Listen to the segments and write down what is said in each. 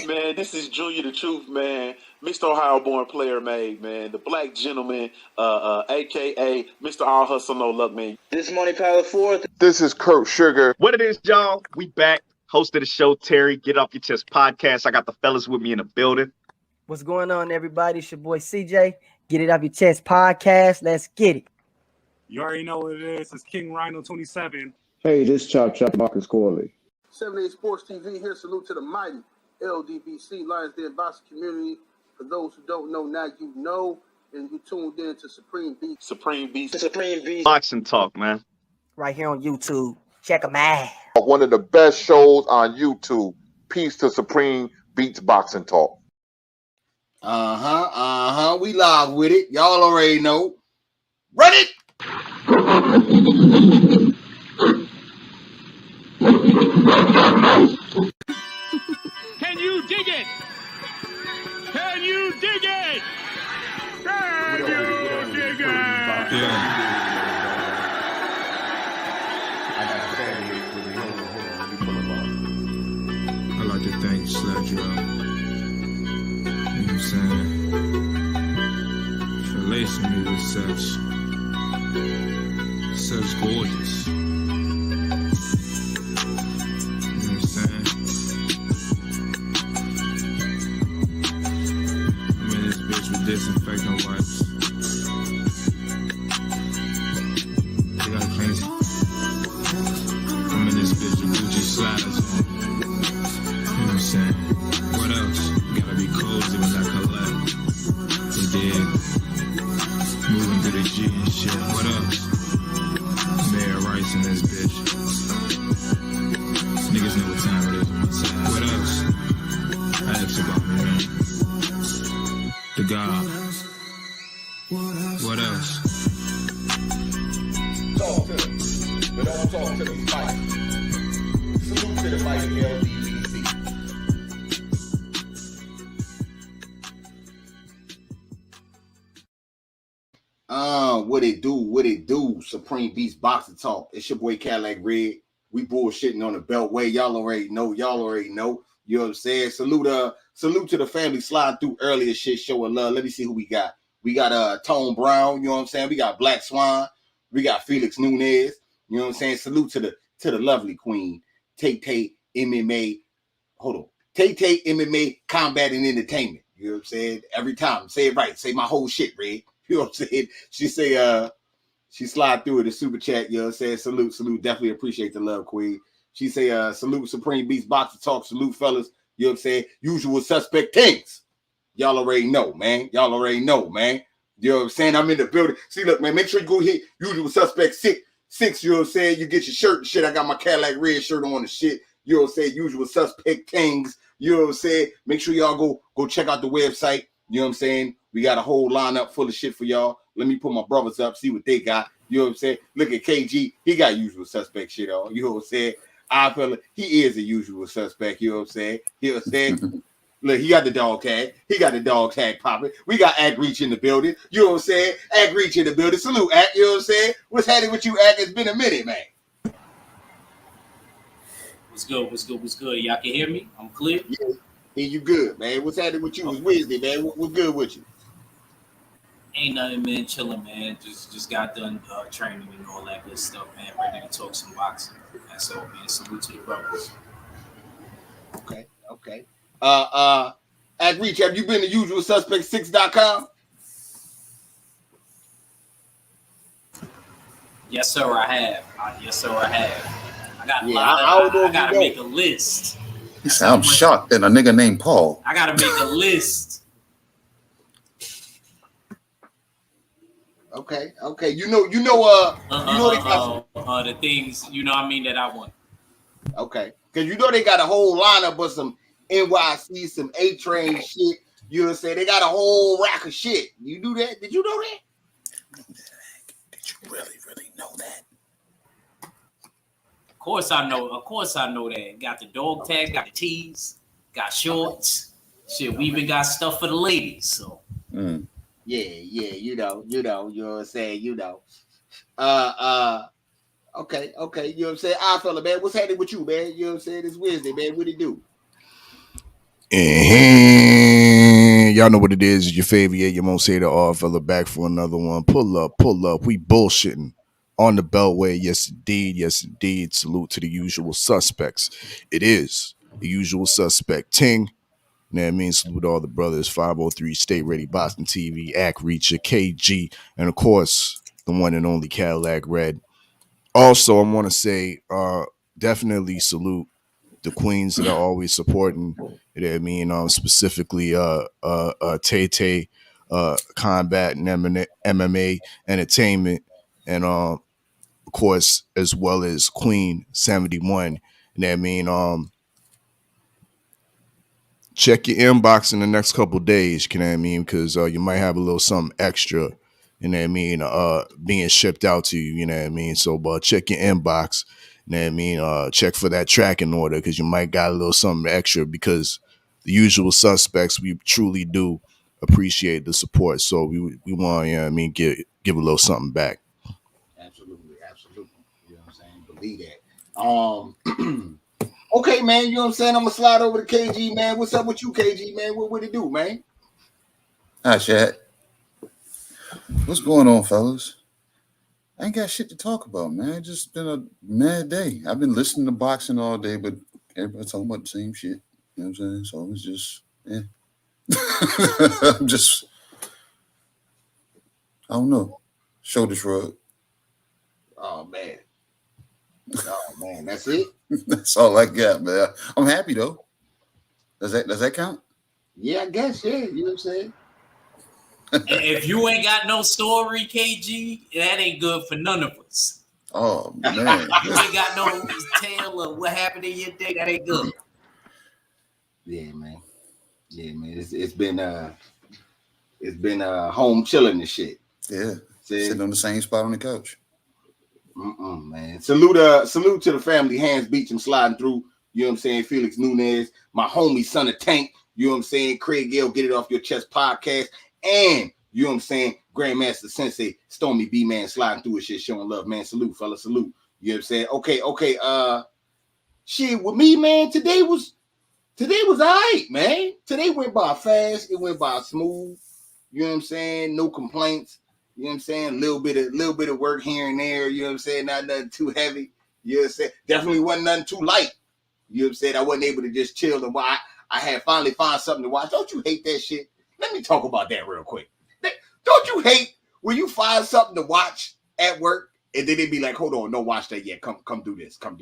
Man, this is Junior the Truth, man. Mr. Ohio born player made, man. The black gentleman, aka Mr. All Hustle No Luck, man. This Money Power 4th. This is Kurt Sugar. What it is, y'all? We back. Host of the show, Terry. Get Off Your Chest podcast. I got the fellas with me in the building. What's going on, everybody? It's your boy CJ. Get It Off Your Chest podcast. Let's get it. You already know what it is. It's King Rhino 27. Hey, this Chop Marcus Corley. 78 Sports TV here. Salute to the mighty LDBC, Lions Den boxing community. For those who don't know, now you know, and you tuned in to Supreme Beast Boxing Talk, man. Right here on YouTube. Check them out. One of the best shows on YouTube. Peace to Supreme Beats Boxing Talk. We live with it. Y'all already know. Run it! Can you dig it? Can you dig it? Can you dig it? Yeah. I like to thank Sledge up. You know what I'm saying? For lacing me with such gorgeous. You know what I'm saying? I'm in this bitch with disinfectant wipes. They got clean. I'm in this bitch with Gucci sliders on. You know what I'm saying? What else? Gotta be cozy when I collect. They did. Moving to the G and shit. What else? Mayor Rice in this bitch. Niggas know what time it is on my side. What else? I asked about me, man. The God. What else? Talk to them, but don't talk to them fight. Salute to the mighty LDBC. What it do? Supreme Beast Boxing Talk. It's your boy Cadillac Red. We bullshitting on the Beltway. Y'all already know. You know what I'm saying? Salute to the family sliding through earlier shit, showing love. Let me see who we got. We got Tone Brown, you know what I'm saying? We got Black Swan. We got Felix Nunez. You know what I'm saying? Salute to the lovely queen. Tay MMA. Hold on. Tay MMA Combat and Entertainment. You know what I'm saying? Every time. Say it right. Say my whole shit, Red. You know what I'm saying? She say, she slide through the super chat, you know what I'm saying? Salute. Definitely appreciate the love, queen. She say, salute Supreme Beast Boxing Talk. Salute, fellas. You know what I'm saying? Usual suspect things. Y'all already know, man. You know what I'm saying? I'm in the building. See, look, man, make sure you go hit Usual Suspect 6, you know what I'm saying? You get your shirt and shit. I got my Cadillac Red shirt on and shit. You know what I'm saying? Usual Suspect things. You know what I'm saying? Make sure y'all go check out the website. You know what I'm saying? We got a whole lineup full of shit for y'all. Let me put my brothers up, see what they got. You know what I'm saying? Look at KG. He got Usual Suspect shit on. You know what I'm saying? I feel like he is a usual suspect. You know what I'm saying? You know what I'm saying? Look, he got the dog tag. He got the dog tag popping. We got Ag Reach in the building. You know what I'm saying? Ag Reach in the building. Salute, Ag. You know what I'm saying? What's happening with you, Ag? It's been a minute, man. What's good? Y'all can hear me? I'm clear? Yeah, you good, man. What's happening with you? It's Wednesday, man. What's good with you? Ain't nothing, man. Chilling, man. Just got done training and all that good stuff, man. Ready to talk some boxing. That's all, man. Salute to the brothers. Okay. Ag Reach, have you been to usualsuspect6.com? Yes, sir, I have. I got a lot. I gotta make a list. You sound shocked that a nigga named Paul. I gotta make a list. Okay. You know they got the things, you know what I mean, that I want. Okay. Because you know they got a whole lineup of some NYC, some A-Train shit. You know what I'm saying? They got a whole rack of shit. You do that? Did you know that? Did you really know that? Of course I know that. Got the dog tag, got the tees, got shorts. Shit, we even got stuff for the ladies. So Yeah, you know what I'm saying, Okay, you know what I'm saying? I fella, man, what's happening with you, man? You know what I'm saying? It's Wednesday, man. What it do? And y'all know what it is. It's your favorite, your most hated all fella back for another one. Pull up. We bullshitting on the Beltway. Yes, indeed. Salute to the usual suspects. It is the usual suspect. Ting. You know what I mean? Salute all the brothers. 503 State Ready Boston TV, Ack Reacher, KG, and of course, the one and only Cadillac Red. Also, I want to say, definitely salute the queens that are always supporting. You know what I mean? Specifically, Tay, Combat and MMA Entertainment, and of course, as well as Queen 71. You know what I mean? Check your inbox in the next couple days. You know what I mean? Because you might have a little something extra. You know what I mean? Being shipped out to you. You know what I mean? So, check your inbox. You know what I mean? Check for that tracking order because you might got a little something extra because the usual suspects, we truly do appreciate the support. So we want, you know what I mean, give a little something back. Absolutely. You know what I'm saying? Believe that. Okay, man, you know what I'm saying? I'm gonna slide over to KG, man. What's up with you, KG, man? What it do, man? Hi, Chad. What's going on, fellas? I ain't got shit to talk about, man. It's just been a mad day. I've been listening to boxing all day, but everybody's talking about the same shit. You know what I'm saying? So it's just, yeah. I'm just, I don't know. Shoulder shrug. Oh man, that's it. That's all I got, man. I'm happy though. Does that count? Yeah, I guess. Yeah, you know what I'm saying. If you ain't got no story, KG, that ain't good for none of us. Oh man, you ain't got no tale of what happened in your day. That ain't good. Yeah, man. It's been home chilling and shit. Yeah, sitting on the same spot on the couch. Man. Salute to the family. Hands Beecham sliding through. You know what I'm saying? Felix Nunez, my homie, son of Tank. You know what I'm saying? Craig Gill, Get It Off Your Chest podcast. And, you know what I'm saying? Grandmaster Sensei, Stormy B, man, sliding through his shit, showing love, man. Salute, fella, salute. You know what I'm saying? Okay. Shit, with me, man, today was all right, man. Today went by fast. It went by smooth. You know what I'm saying? No complaints. You know what I'm saying? A little bit of work here and there. You know what I'm saying? Not nothing too heavy. You know what I'm saying? Definitely wasn't nothing too light. You know what I'm saying? I wasn't able to just chill and watch. I had finally found something to watch. Don't you hate that shit? Let me talk about that real quick. Don't you hate when you find something to watch at work and then they be like, hold on, don't watch that yet. Come do this. Ain't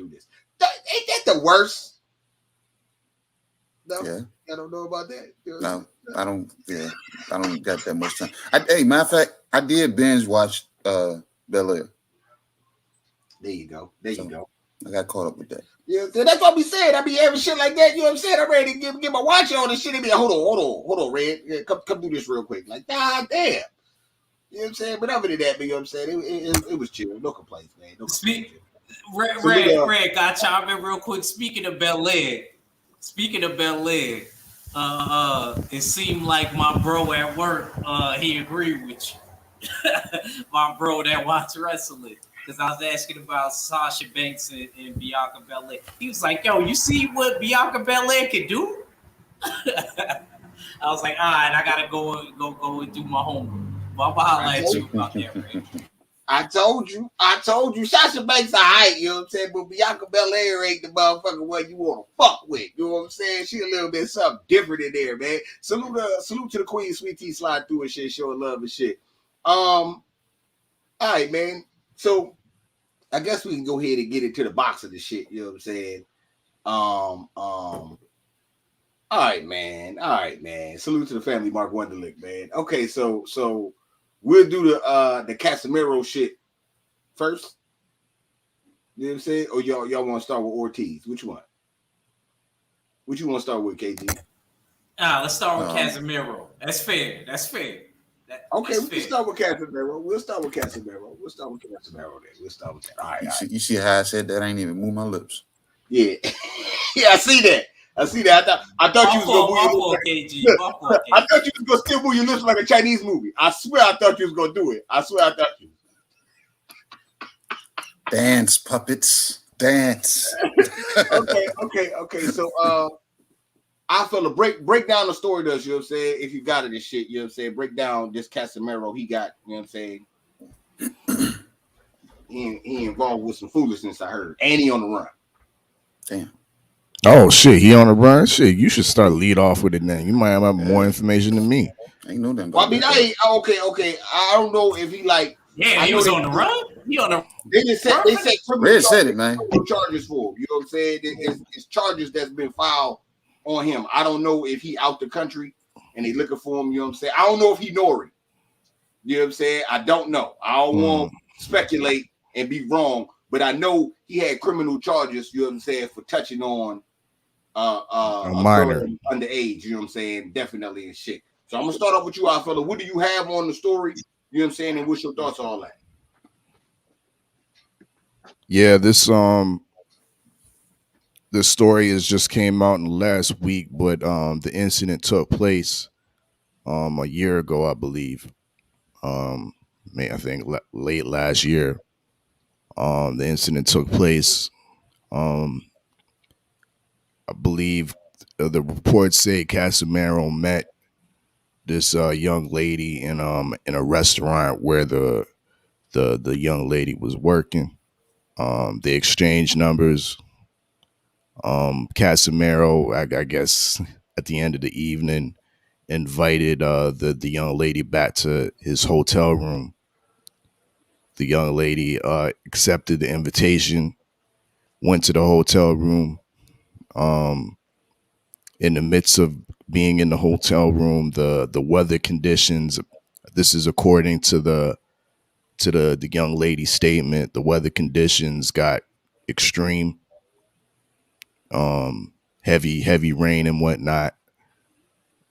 that the worst? No, yeah. I don't know about that. No, I don't. Yeah, I don't got that much time. Matter of fact, I did binge watch Bel Air. There you go. I got caught up with that. Yeah, so that's what we said. I be having shit like that. You know what I'm saying? I'm ready to get my watch on and shit. And be like, hold on, Red. Yeah, come do this real quick. Like, damn. You know what I'm saying? But other than that, you know what I'm saying? It was chill. No complaints, man. No complaints. Red, got chime in real quick. Speaking of Bel Air, it seemed like my bro at work, he agreed with you. My bro that watch wrestling. Because I was asking about Sasha Banks and Bianca Belair. He was like, yo, you see what Bianca Belair can do? I was like, all right, I got to go and do my homework. But I'm going to holler at you about that, Red. I told you. Sasha Banks all right, you know what I'm saying? But Bianca Belair ain't the motherfucker what you want to fuck with. You know what I'm saying? She a little bit something different in there, man. Salute to the Queen, Sweet Tea, slide through and shit, showing love and shit. All right, man. So I guess we can go ahead and get into the box of the shit. You know what I'm saying? All right, man. Salute to the family, Mark Wunderlich, man. Okay, so we'll do the Casimero shit first. You know what I'm saying? Or y'all want to start with Ortiz? Which one? Which you want to start with, KG? Let's start with Casimero. That's fair. Okay, we'll start with Casimero. We'll start with Casimero then. All right. You see how I said that? I ain't even move my lips. Yeah. Yeah, I see that. I thought you was gonna move your lips. I thought you was gonna still move your lips like a Chinese movie. I swear I thought you was gonna do it. I thought you. Dance, puppets. Dance. Okay. So I feel a break down the story does, you know what I'm saying? If you got it and shit, you know what I'm saying? Break down this Casimero he got, you know what I'm saying? he involved with some foolishness, I heard. And he on the run. Damn. Oh shit, he on the run. Shit, you should start lead off with it then. You might have more information than me. I ain't know that. Well, I mean, okay. I don't know if he like. Yeah, he was on the run. He on the. They said Red said it, man. Charges for him. You know what I'm saying? It's charges that's been filed on him. I don't know if he out the country and they looking for him. You know what I'm saying? I don't know if he Nori. You know what I'm saying? I don't know. I don't want to speculate and be wrong, but I know he had criminal charges. You know what I'm saying, for touching on a minor underage. You know what I'm saying? Definitely and shit. So I'm gonna start off with you, our fella. What do you have on the story? You know what I'm saying? And what's your thoughts on all that? Yeah, this story has just came out in the last week, but the incident took place a year ago, I believe. I think late last year. The incident took place. I believe the reports say Casimero met this young lady in a restaurant where the young lady was working. They exchanged numbers. Casimero, I guess, at the end of the evening, invited the young lady back to his hotel room. The young lady accepted the invitation, went to the hotel room. In the midst of being in the hotel room, the weather conditions, this is according to the young lady's statement, the weather conditions got extreme. Heavy rain and whatnot.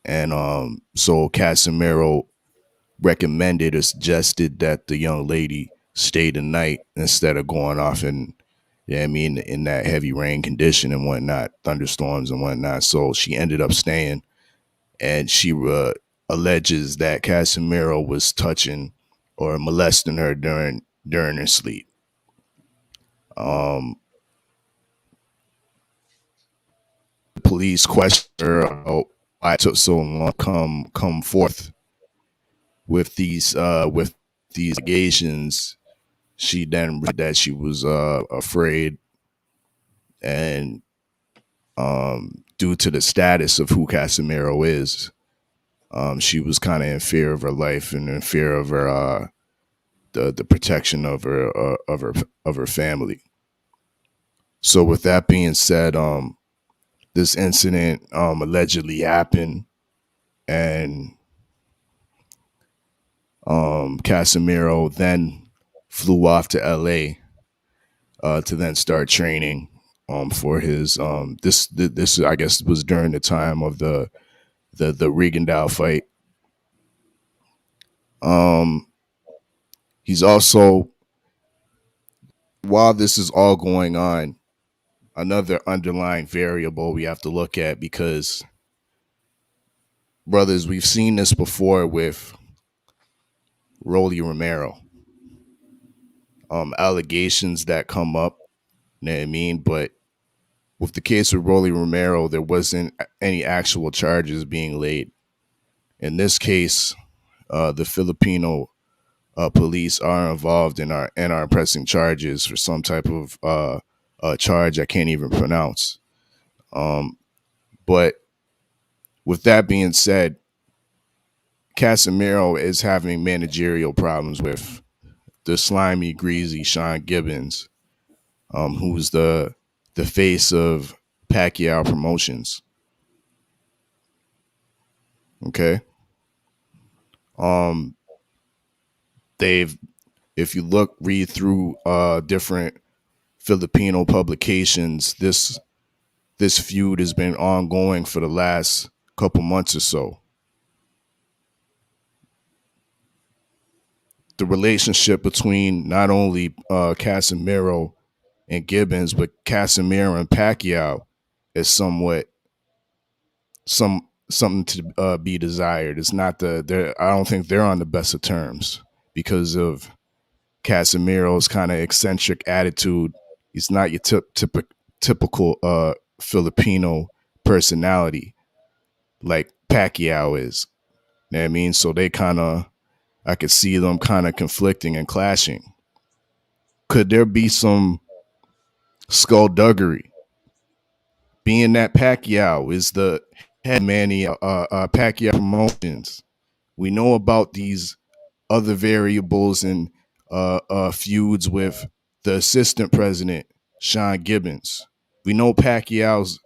And so Casimero recommended or suggested that the young lady stay the night instead of going off in that heavy rain condition and whatnot, thunderstorms and whatnot. So she ended up staying, and she alleges that Casimero was touching or molesting her during her sleep. The police questioned her about why it took so long to come forth with these allegations. She then said that she was afraid, and due to the status of who Casimero is, she was kind of in fear of her life and in fear of her the protection of her family. So with that being said, this incident allegedly happened, and Casimero then flew off to LA to then start training for his this I guess was during the time of the Regendow fight. He's also, while this is all going on, another underlying variable we have to look at, because brothers, we've seen this before with Rolly Romero. Allegations that come up, you know what I mean? But with the case of Rolly Romero, there wasn't any actual charges being laid. In this case, the Filipino police are involved in our pressing charges for some type of charge I can't even pronounce. But with that being said, Casimero is having managerial problems with the slimy, greasy Sean Gibbons, who's the face of Pacquiao Promotions. Okay. If you read through different Filipino publications, this feud has been ongoing for the last couple months or so. The relationship between not only Casimero and Gibbons, but Casimero and Pacquiao is somewhat something to be desired. It's not I don't think they're on the best of terms because of Casimero's kind of eccentric attitude. He's not your typical Filipino personality. like Pacquiao is. You know what I mean? So they I could see them kind of conflicting and clashing. Could there be some skullduggery? Being that Pacquiao is the head man of Pacquiao Promotions, we know about these other variables and feuds with the assistant president, Sean Gibbons. We know Pacquiao's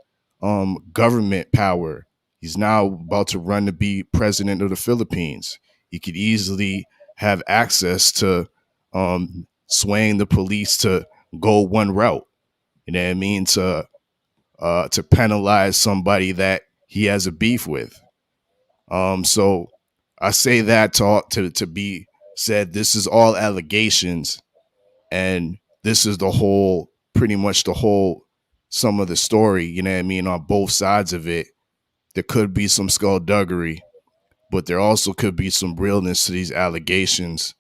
government power. He's now about to run to be president of the Philippines. He could easily have access to swaying the police to go one route. You know what I mean? To penalize somebody that he has a beef with. So I say that to be said. This is all allegations, and this is pretty much the whole some of the story. You know what I mean? On both sides of it, there could be some skullduggery, but there also could be some realness to these allegations,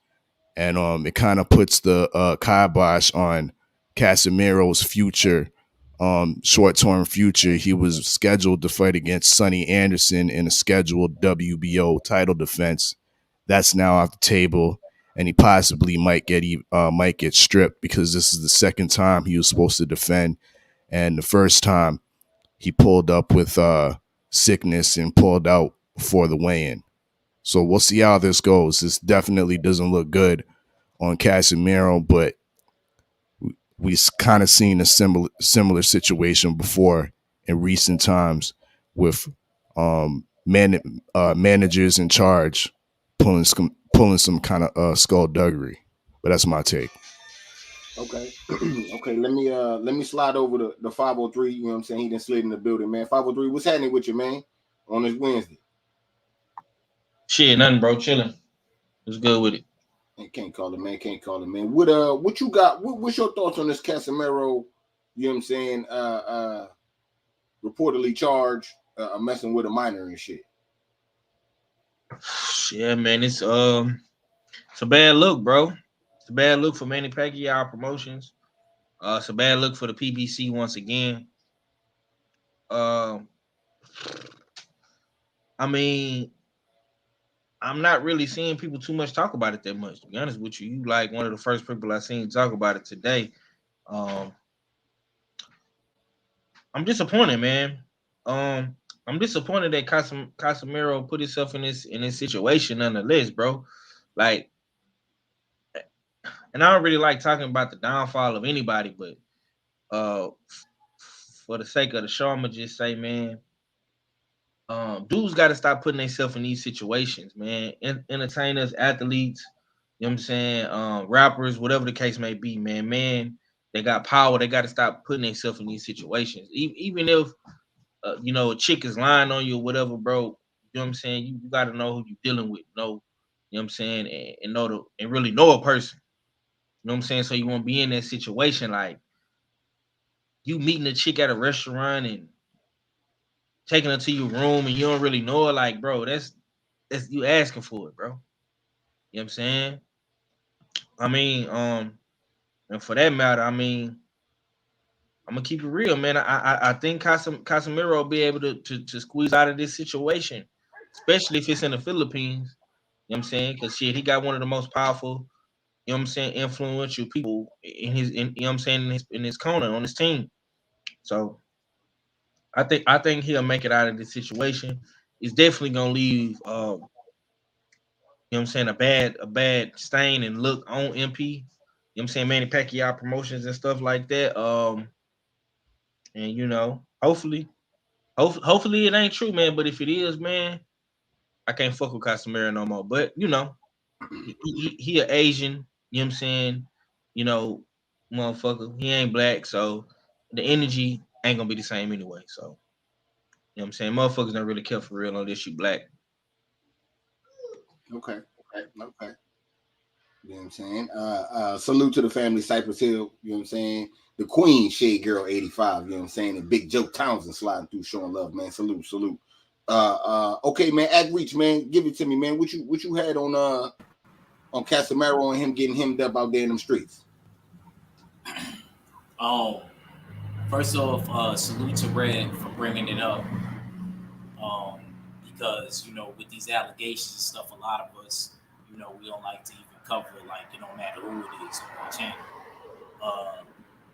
and it kind of puts the kibosh on Casimiro's future. Short-term future. He was scheduled to fight against Sonny Anderson in a scheduled WBO title defense. That's now off the table, and he possibly might get stripped because this is the second time he was supposed to defend, and the first time he pulled up with sickness and pulled out before the weigh-in. So we'll see how this goes. This definitely doesn't look good on Casimero, but we've kind of seen a similar situation before in recent times with managers in charge pulling some kind of skullduggery. But that's my take. Okay. Okay, let me slide over to the 503. You know what I'm saying? He done slid in the building, man. 503, what's happening with you, man, on this Wednesday? Shit, nothing, bro. Chilling. What's good with it? Can't call it, man. What you got? What's your thoughts on this Casimero? You know what I'm saying? Reportedly charged messing with a minor and shit. Yeah, man, it's a bad look, bro. It's a bad look for Manny Pacquiao Promotions. It's a bad look for the PBC once again. I mean, I'm not really seeing people too much talk about it that much. To be honest with you, you like one of the first people I seen talk about it today. I'm disappointed, man. I'm disappointed that Casimero put himself in this situation nonetheless, bro. Like, and I don't really like talking about the downfall of anybody, but for the sake of the show, I'm gonna just say, man, dudes got to stop putting themselves in these situations, man. Entertainers, athletes, you know what I'm saying, rappers, whatever the case may be, man, they got power. They got to stop putting themselves in these situations. Even if, a chick is lying on you or whatever, bro, you know what I'm saying? You got to know who you're dealing with, you know what I'm saying, and really know a person. You know what I'm saying? So you won't be in that situation like you meeting a chick at a restaurant and taking her to your room and you don't really know her, like, bro, that's you asking for it, bro. You know what I'm saying? I mean, and for that matter, I mean, I'm gonna keep it real, man. I think Casimero will be able to squeeze out of this situation, especially if it's in the Philippines. You know what I'm saying? Because shit, he got one of the most powerful, you know what I'm saying, influential people in his, you know what I'm saying, in his corner on his team. So I think he'll make it out of this situation. It's definitely gonna leave, you know what I'm saying, a bad stain and look on MP. You know what I'm saying, Manny Pacquiao Promotions and stuff like that. And hopefully it ain't true, man. But if it is, man, I can't fuck with Casimero no more. But he an Asian, you know what I'm saying, motherfucker. He ain't black, so the energy ain't gonna be the same anyway. So you know what I'm saying, motherfuckers don't really care for real unless you black. Okay. You know what I'm saying? Salute to the family, Cypress Hill. You know what I'm saying? The Queen, Shade Girl 85. You know what I'm saying? And Big Joe Townsend sliding through, showing love, man. Salute. Okay, man. Act Reach, man. Give it to me, man. What you had on Casimero and him getting hemmed up out there in them streets? First off, salute to Red for bringing it up. because, you know, with these allegations and stuff, a lot of us, you know, we don't like to even cover it, like, it don't matter who it is on our channel.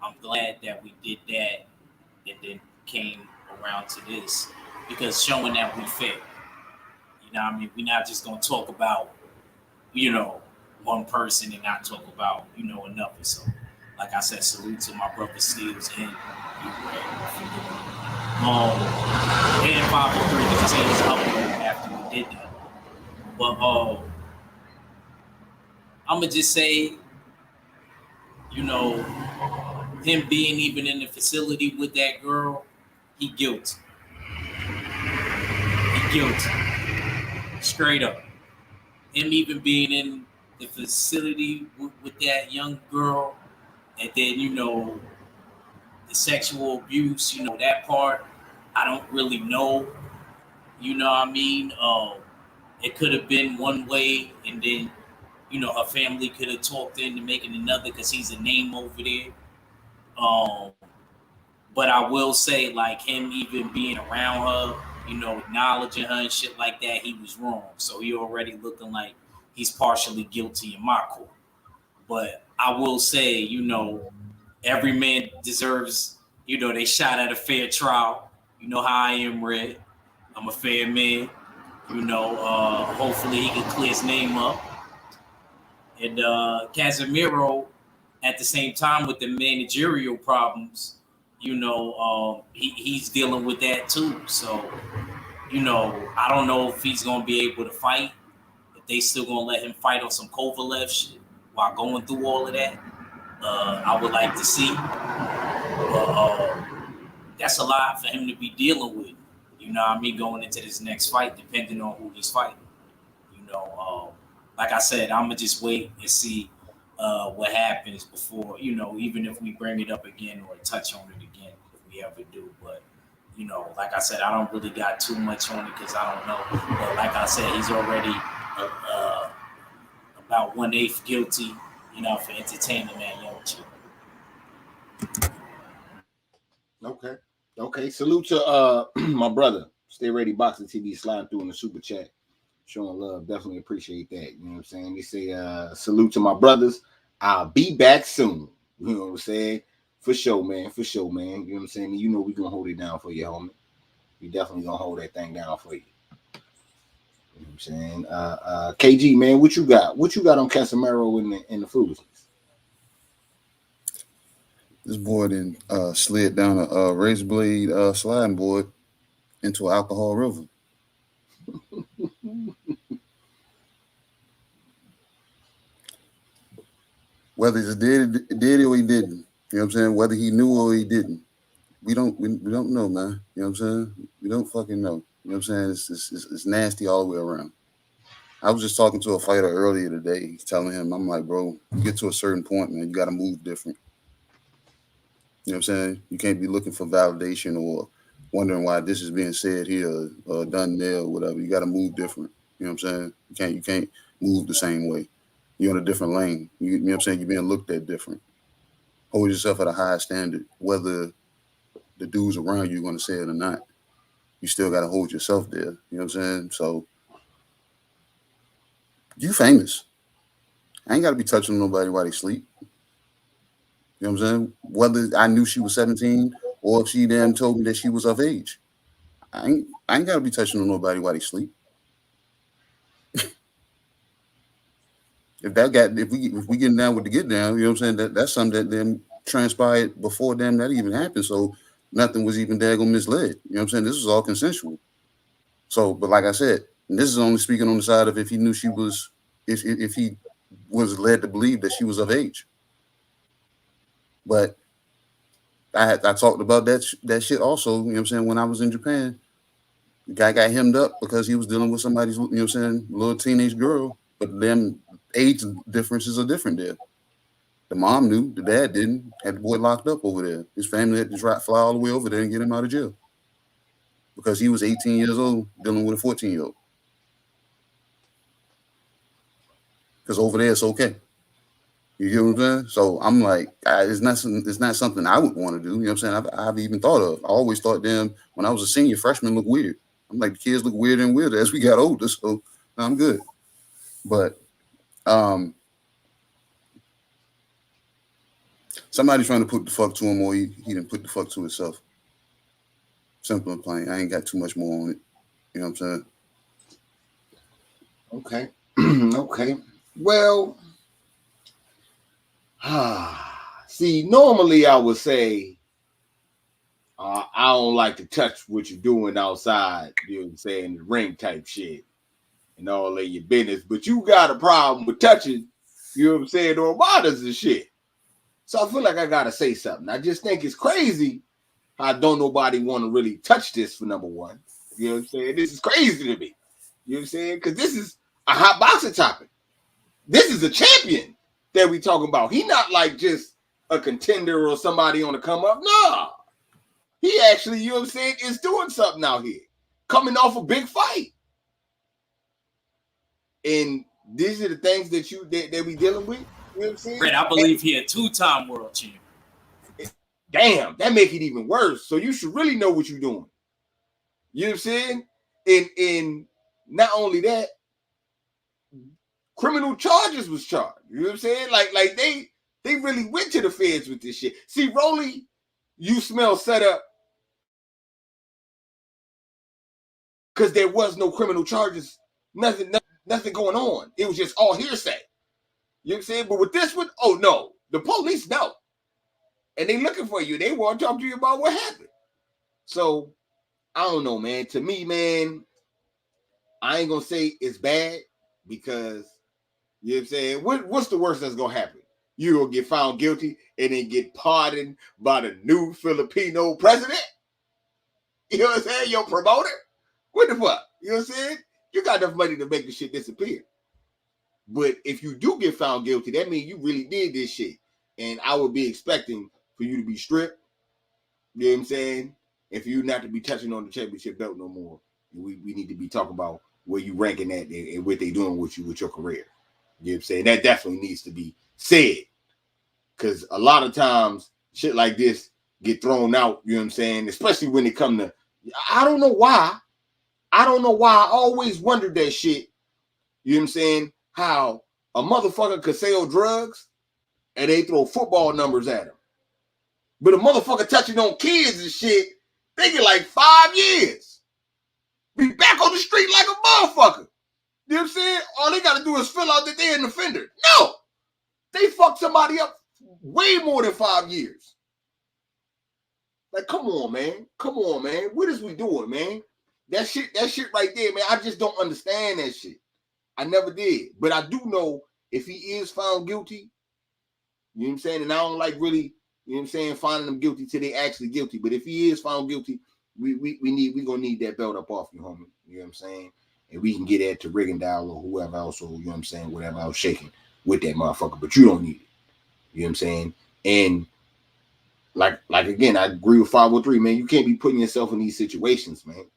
I'm glad that we did that and then came around to this, because showing that we fair. You know what I mean? We're not just going to talk about, you know, one person and not talk about, you know, another. So, like I said, salute to my brother Steels and and 503 because he was up after we did that. But I'm going to just say, you know, him being even in the facility with that girl, he guilty. He guilty. Straight up. Him even being in the facility with that young girl, and then, you know, the sexual abuse, you know, that part, I don't really know. You know what I mean? It could have been one way, and then, you know, her family could have talked into making another because he's a name over there. But I will say, like, him even being around her, you know, acknowledging her and shit like that, he was wrong. So he already looking like he's partially guilty in my court. But I will say, you know, every man deserves, you know, they shot at a fair trial. You know how I am, Red. I'm a fair man. You know, hopefully he can clear his name up. And Casimero, at the same time with the managerial problems, you know, he's dealing with that too. So, you know, I don't know if he's going to be able to fight, if they still going to let him fight on some Kovalev shit while going through all of that. I would like to see. That's a lot for him to be dealing with. You know what I mean? Going into this next fight, depending on who he's fighting. You know, like I said, I'm going to just wait and see what happens before, you know, even if we bring it up again or touch on it again, if we ever do. But, you know, like I said, I don't really got too much on it because I don't know. But like I said, he's already about 1/8 guilty, you know, for entertaining that young chick. Okay. Salute to my brother. Stay Ready Boxing TV sliding through in the super chat. Showing love. Definitely appreciate that. You know what I'm saying? They say salute to my brothers. I'll be back soon. You know what I'm saying? For sure, man. You know what I'm saying? You know we're gonna hold it down for you, homie. We definitely gonna hold that thing down for you. You know what I'm saying? KG, man, what you got? What you got on Casimero and the foolishness? This boy then slid down a razor blade sliding board into an alcohol river. Whether he did it or he didn't, you know what I'm saying? Whether he knew or he didn't, we don't know, man. You know what I'm saying? We don't fucking know. You know what I'm saying? It's nasty all the way around. I was just talking to a fighter earlier today. He's telling him, I'm like, bro, you get to a certain point, man, you got to move different. You know what I'm saying? You can't be looking for validation or wondering why this is being said here or done there or whatever. You got to move different. You know what I'm saying? You can't move the same way. You're in a different lane. You know what I'm saying? You're being looked at different. Hold yourself at a high standard, whether the dudes around you are going to say it or not. You still got to hold yourself there. You know what I'm saying? So, you famous. I ain't got to be touching nobody while they sleep. You know what I'm saying? Whether I knew she was 17 or if she then told me that she was of age. I ain't got to be touching on nobody while they sleep. If we getting down with the get down, you know what I'm saying? That's something that then transpired before them that even happened. So nothing was even daggone misled. You know what I'm saying? This was all consensual. So, but like I said, and this is only speaking on the side of if he knew she was, if he was led to believe that she was of age. But I talked about that shit also, you know what I'm saying, when I was in Japan. The guy got hemmed up because he was dealing with somebody's, you know what I'm saying, little teenage girl. But them age differences are different there. The mom knew, the dad didn't. Had the boy locked up over there. His family had to fly all the way over there and get him out of jail. Because he was 18 years old dealing with a 14-year-old. Because over there it's okay. You get what I'm saying? So I'm like, it's not something I would want to do. You know what I'm saying? I've even thought of. I always thought them when I was a senior, freshman looked weird. I'm like, the kids look weirder and weirder as we got older, so I'm good. But somebody's trying to put the fuck to him, or he didn't put the fuck to himself. Simple and plain. I ain't got too much more on it. You know what I'm saying? Okay. Okay. Well, see, normally I would say I don't like to touch what you're doing outside, you know what I'm saying, the ring type shit and all of your business, but you got a problem with touching, you know what I'm saying, or borders and shit. So I feel like I gotta say something. I just think it's crazy how don't nobody want to really touch this for number one. You know what I'm saying? This is crazy to me. You know what I'm saying? Because this is a hot boxing topic. This is a champion that we talking about. He not like just a contender or somebody on the come up. Nah. He actually, you know what I'm saying, is doing something out here. Coming off a big fight. And these are the things that we dealing with. You know what I'm saying? Fred, I believe he a 2-time world champion. Damn, that make it even worse. So you should really know what you're doing. You know what I'm saying? And not only that, criminal charges was charged. You know what I'm saying? Like they really went to the feds with this shit. See, Rolly, you smell set up because there was no criminal charges, nothing going on. It was just all hearsay. You know what I'm saying? But with this one, oh no, the police know. And they looking for you. They want to talk to you about what happened. So, I don't know, man. To me, man, I ain't going to say it's bad because, you know what I'm saying, what's the worst that's going to happen? You're going to get found guilty and then get pardoned by the new Filipino president? You know what I'm saying? Your promoter? What the fuck? You know what I'm saying? You got enough money to make the shit disappear. But if you do get found guilty, that means you really did this shit. And I would be expecting for you to be stripped, you know what I'm saying? And for you not to be touching on the championship belt no more. We need to be talking about where you ranking at and what they doing with you with your career. You know what I'm saying? That definitely needs to be said. Because a lot of times shit like this get thrown out, you know what I'm saying? Especially when it come to, I don't know why. I always wondered that shit. You know what I'm saying? How a motherfucker could sell drugs and they throw football numbers at him. But a motherfucker touching on kids and shit, they get like 5 years. Be back on the street like a motherfucker. You know what I'm saying? All they got to do is fill out that they're an offender. No! They fucked somebody up way more than 5 years. Like, come on, man. Come on, man. What is we doing, man? That shit right there, man, I just don't understand that shit. I never did. But I do know if he is found guilty, you know what I'm saying? And I don't like really, you know what I'm saying, finding them guilty till they actually guilty. But if he is found guilty, we gonna need that belt up off you, homie. You know what I'm saying? And we can get that to Rigondeaux or whoever else, or you know what I'm saying, whatever else shaking with that motherfucker. But you don't need it. You know what I'm saying? And like again, I agree with 503, man. You can't be putting yourself in these situations, man.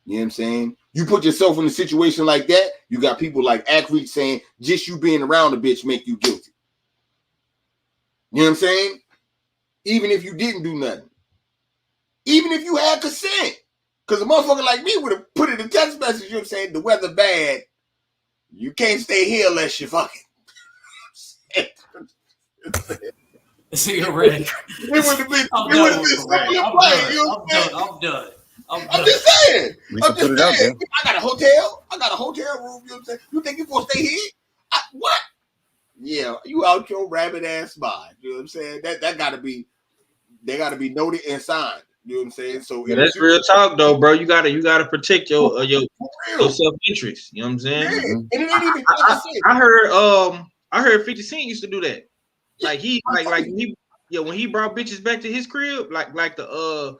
You know what I'm saying? You put yourself in a situation like that, you got people like Ackreach saying just you being around a bitch make you guilty. You know what I'm saying? Even if you didn't do nothing. Even if you had consent. Because a motherfucker like me would have put in a text message, you know what I'm saying, the weather bad. You can't stay here unless you're fucking. See you ready. It would have been I'm done. I'm just saying. I'm just saying. I got a hotel. I got a hotel room. You know what I'm saying? You think you're supposed to stay here? What? Yeah, you out your rabbit ass mind. You know what I'm saying? That gotta be, they gotta be noted and signed. You know what I'm saying? So yeah, that's real talk, though, bro. You gotta protect your self-interest. You know what I'm saying? Yeah. And it ain't even. I heard 50 Cent used to do that. Like he when he brought bitches back to his crib, like the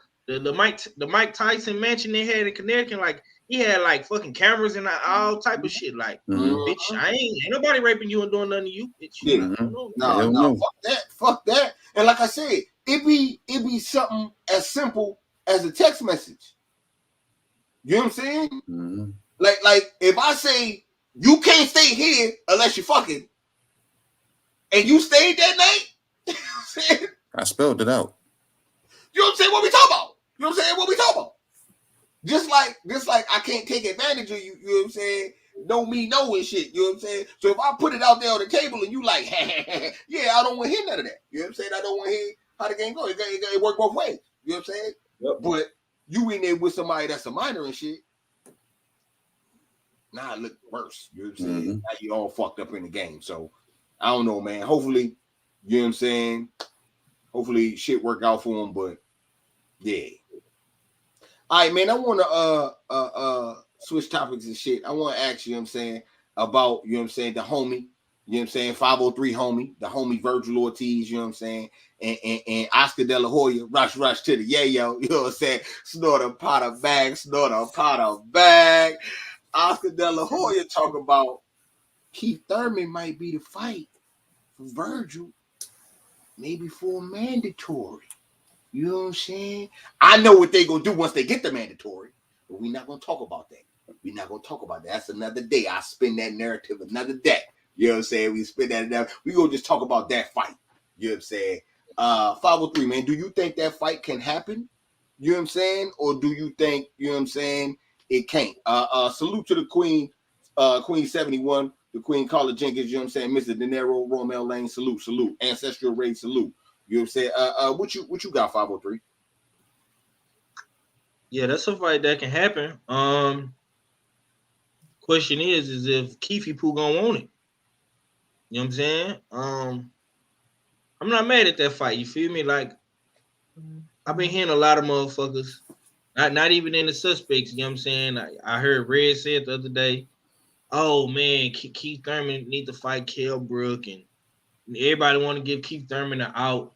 Mike Tyson mansion they had in Connecticut, like he had like fucking cameras and all type of shit. Like, bitch, ain't nobody raping you and doing nothing to you, bitch. Yeah. No, fuck that. And like I said, it be something as simple as a text message. You know what I'm saying? Mm-hmm. Like if I say you can't stay here unless you fucking, and you stayed that night, I spelled it out. You know what I'm saying? What we talking about? You know what I'm saying? What we talking about? Just like I can't take advantage of you, you know what I'm saying? Don't mean no and shit, you know what I'm saying? So if I put it out there on the table and you like, yeah, I don't want to hear none of that. You know what I'm saying? I don't want to hear how the game goes. It work both ways. You know what I'm saying? Yep. But you in there with somebody that's a minor and shit, now it look worse. You know what I'm saying? Now you all fucked up in the game. So I don't know, man. Hopefully, you know what I'm saying? Hopefully shit work out for him, but yeah. All right, man. I want to switch topics and shit. I want to ask you, know what I'm saying, about, you know what I'm saying, the homie, you know what I'm saying, 503 homie, the homie Virgil Ortiz, you know what I'm saying, and Oscar De La Hoya, rush to the yayo, you know what I'm saying, snort a pot of bag. Oscar De La Hoya talk about Keith Thurman might be the fight for Virgil, maybe for a mandatory. You know what I'm saying? I know what they gonna do once they get the mandatory, but we're not gonna talk about that. We're not gonna talk about that. That's another day. I spin that narrative another day. You know what I'm saying? We spin that down. We gonna just talk about that fight. You know what I'm saying? 503, man. Do you think that fight can happen? You know what I'm saying? Or do you think, you know what I'm saying, it can't? Salute to the Queen, Queen 71, the Queen Carla Jenkins, you know what I'm saying? Mr. De Niro, Romel Lane, salute. Ancestral Raid, salute. You know what I'm saying? What you got, 503? Yeah, that's a fight that can happen. Question is if Keefy Poo gonna want it. You know what I'm saying? I'm not mad at that fight. You feel me? Like, I've been hearing a lot of motherfuckers, not even in the suspects. You know what I'm saying? I heard Red said the other day, oh man, Keith Thurman need to fight Kell Brook, and everybody want to give Keith Thurman an out.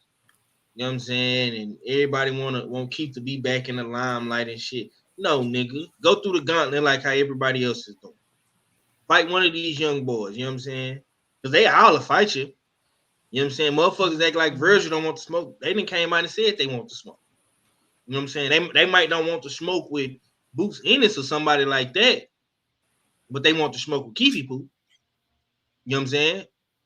You know what I'm saying? And everybody want Keith to be back in the limelight and shit. No, nigga. Go through the gauntlet like how everybody else is doing. Fight one of these young boys, you know what I'm saying? Because they all will fight you. You know what I'm saying? Motherfuckers act like Virgil don't want to smoke. They didn't came out and said they want to smoke. You know what I'm saying? They might not want to smoke with Boots Ennis or somebody like that, but they want to smoke with Keefy Poo. You know what I'm saying?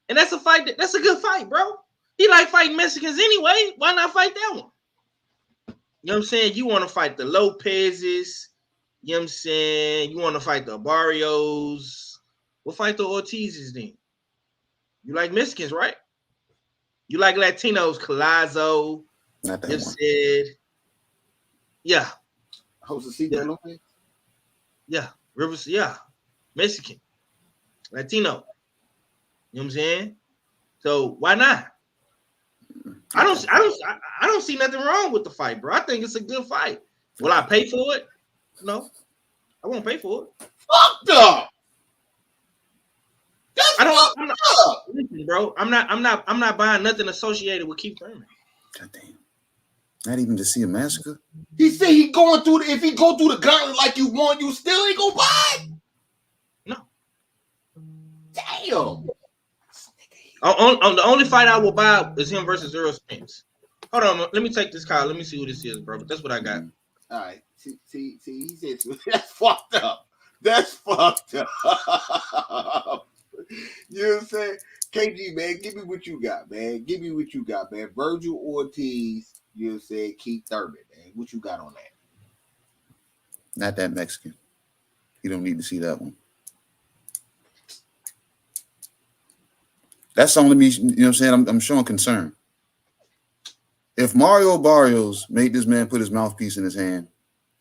And that's a fight. That's a good fight, bro. He like fighting Mexicans anyway. Why not fight that one? You know what I'm saying? You want to fight the Lopez's. You know what I'm saying? You want to fight the Barrios. We'll fight the Ortizes then. You like Mexicans, right? You like Latinos, Colazo. Not that you one. Said, yeah. Josecito Lopez? Yeah. Rivers, yeah. Mexican. Latino. You know what I'm saying? So why not? I don't see nothing wrong with the fight, bro. I think it's a good fight. Will I pay for it? No, I won't pay for it. Fucked up. Listen, bro. I'm not buying nothing associated with Keith Thurman. God damn. Not even to see a massacre. He said he going through if he go through the gauntlet like you want, you still ain't gonna buy. No. Damn. The only fight I will buy is him versus Earl Spence. Hold on, let me take this call. Let me see who this is, bro. But that's what I got. All right. See, he said that's fucked up. That's fucked up. You know what I'm saying? KG, man, give me what you got, man. Give me what you got, man. Virgil Ortiz, you know what I'm saying? Keith Thurman, man. What you got on that? Not that Mexican. You don't need to see that one. That's only me, you know what I'm saying? I'm showing concern. If Mario Barrios made this man put his mouthpiece in his hand,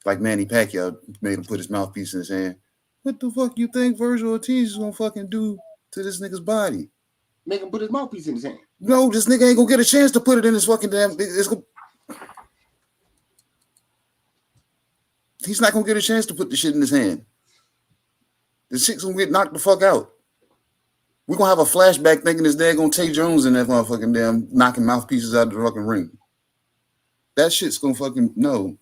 like Manny Pacquiao made him put his mouthpiece in his hand, what the fuck you think Virgil Ortiz is gonna fucking do to this nigga's body? Make him put his mouthpiece in his hand. No, this nigga ain't gonna get a chance to put it in his fucking damn. He's not gonna get a chance to put the shit in his hand. The shit's gonna get knocked the fuck out. We're gonna have a flashback thinking his dad gonna take Jones in that motherfucking damn knocking mouthpieces out of the fucking ring. That shit's gonna fucking no.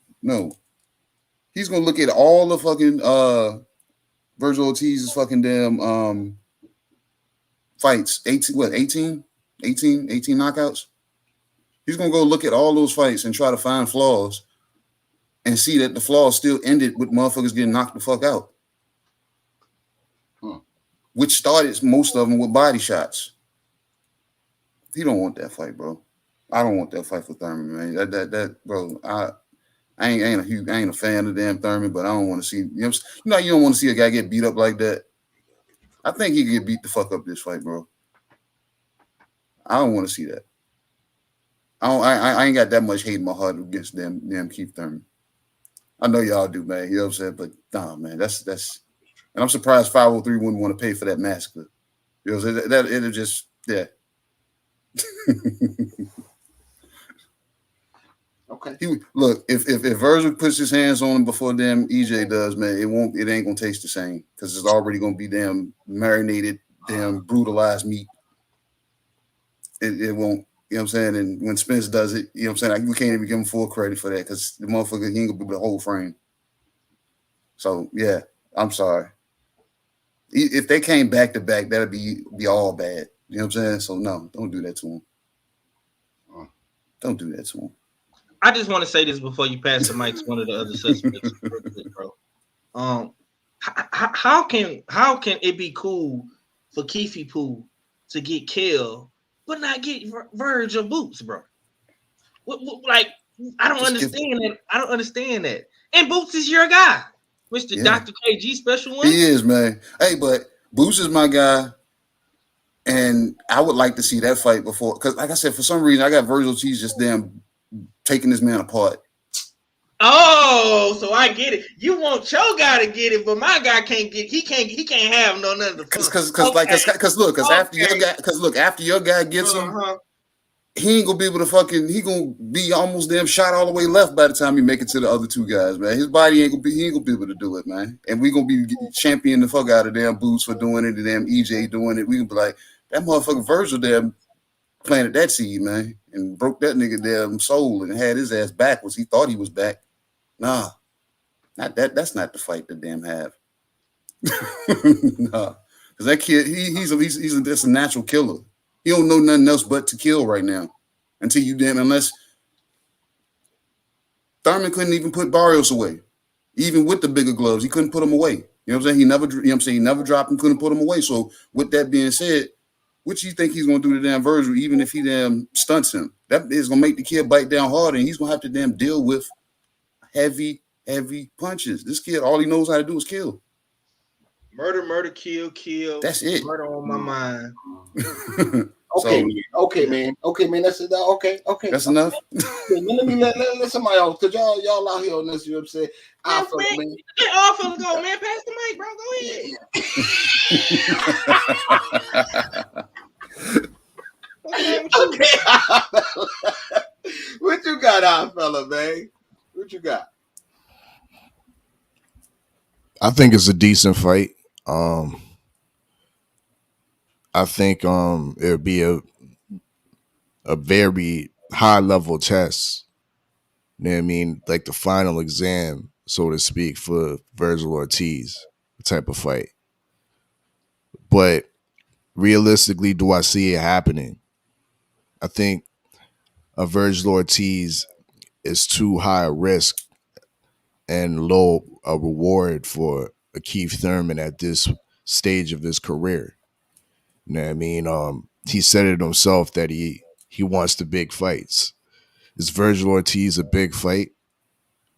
He's gonna look at all the fucking Virgil Ortiz's fucking damn fights. 18 knockouts. He's gonna go look at all those fights and try to find flaws and see that the flaws still ended with motherfuckers getting knocked the fuck out. Which started most of them with body shots. He don't want that fight, bro. I don't want that fight for Thurman, man. That bro. I ain't a fan of damn Thurman, but I don't want to see you don't want to see a guy get beat up like that. I think he could get beat the fuck up this fight, bro. I don't want to see that. I ain't got that much hate in my heart against damn Keith Thurman. I know y'all do, man. You know what I'm saying? But nah, man, that's and I'm surprised 503 wouldn't want to pay for that massacre. You know what I'm saying? That it'll just Okay. Look, if Virgil puts his hands on him before damn EJ does, man, it ain't gonna taste the same because it's already gonna be damn marinated, damn brutalized meat. It won't, you know what I'm saying? And when Spence does it, you know what I'm saying? Like, we can't even give him full credit for that because the motherfucker he ain't gonna be the whole frame. So yeah, I'm sorry. If they came back to back, that'd be all bad. You know what I'm saying? So no, don't do that to him. Don't do that to him. I just want to say this before you pass the mic to one of the other suspects, bro. How can it be cool for Keefy Poo to get killed but not get Verge or Boots, bro? Like, I don't understand that. I don't understand that. And Boots is your guy, Mr. Dr. KG Special One. He is, man. Hey, but Boots is my guy. And I would like to see that fight before, because like I said, for some reason I got Virgil Ortiz just damn taking this man apart. Oh, so I get it. You want your guy to get it, but my guy can't get. He can't have no none of the fun. After your guy gets him, he ain't gonna be able to fucking. He gonna be almost damn shot all the way left by the time he make it to the other two guys, man. His body he ain't gonna be able to do it, man. And we gonna be championing the fuck out of damn Boots for doing it, and damn EJ doing it. We gonna be like, that motherfucker Virgil damn planted that seed, man, and broke that nigga damn soul and had his ass backwards. He thought he was back. Nah, not that. That's not the fight that damn have. Nah, because that kid, he's just a natural killer. He don't know nothing else but to kill right now. Unless Thurman couldn't even put Barrios away, even with the bigger gloves, he couldn't put him away. You know what I'm saying? He never dropped him, couldn't put him away. So with that being said, what you think he's gonna do to damn Virgil, even if he damn stunts him? That is gonna make the kid bite down hard, and he's gonna have to damn deal with heavy punches. This kid, all he knows how to do is kill. Murder, kill. That's it. Murder on my mind. Okay, man. That's it. Okay. That's enough. Let somebody else, cause y'all out here on this. You know what I'm saying? Let all fellas go, man. Pass the mic, bro. Go ahead. Okay. What you got, our fella, man? What you got? I think it's a decent fight. I think it would be a very high level test. You know what I mean? Like the final exam, so to speak, for Virgil Ortiz type of fight. But realistically, do I see it happening? I think a Virgil Ortiz is too high a risk and low a reward for a Keith Thurman at this stage of his career. You know what I mean? He said it himself that he wants the big fights. Is Virgil Ortiz a big fight?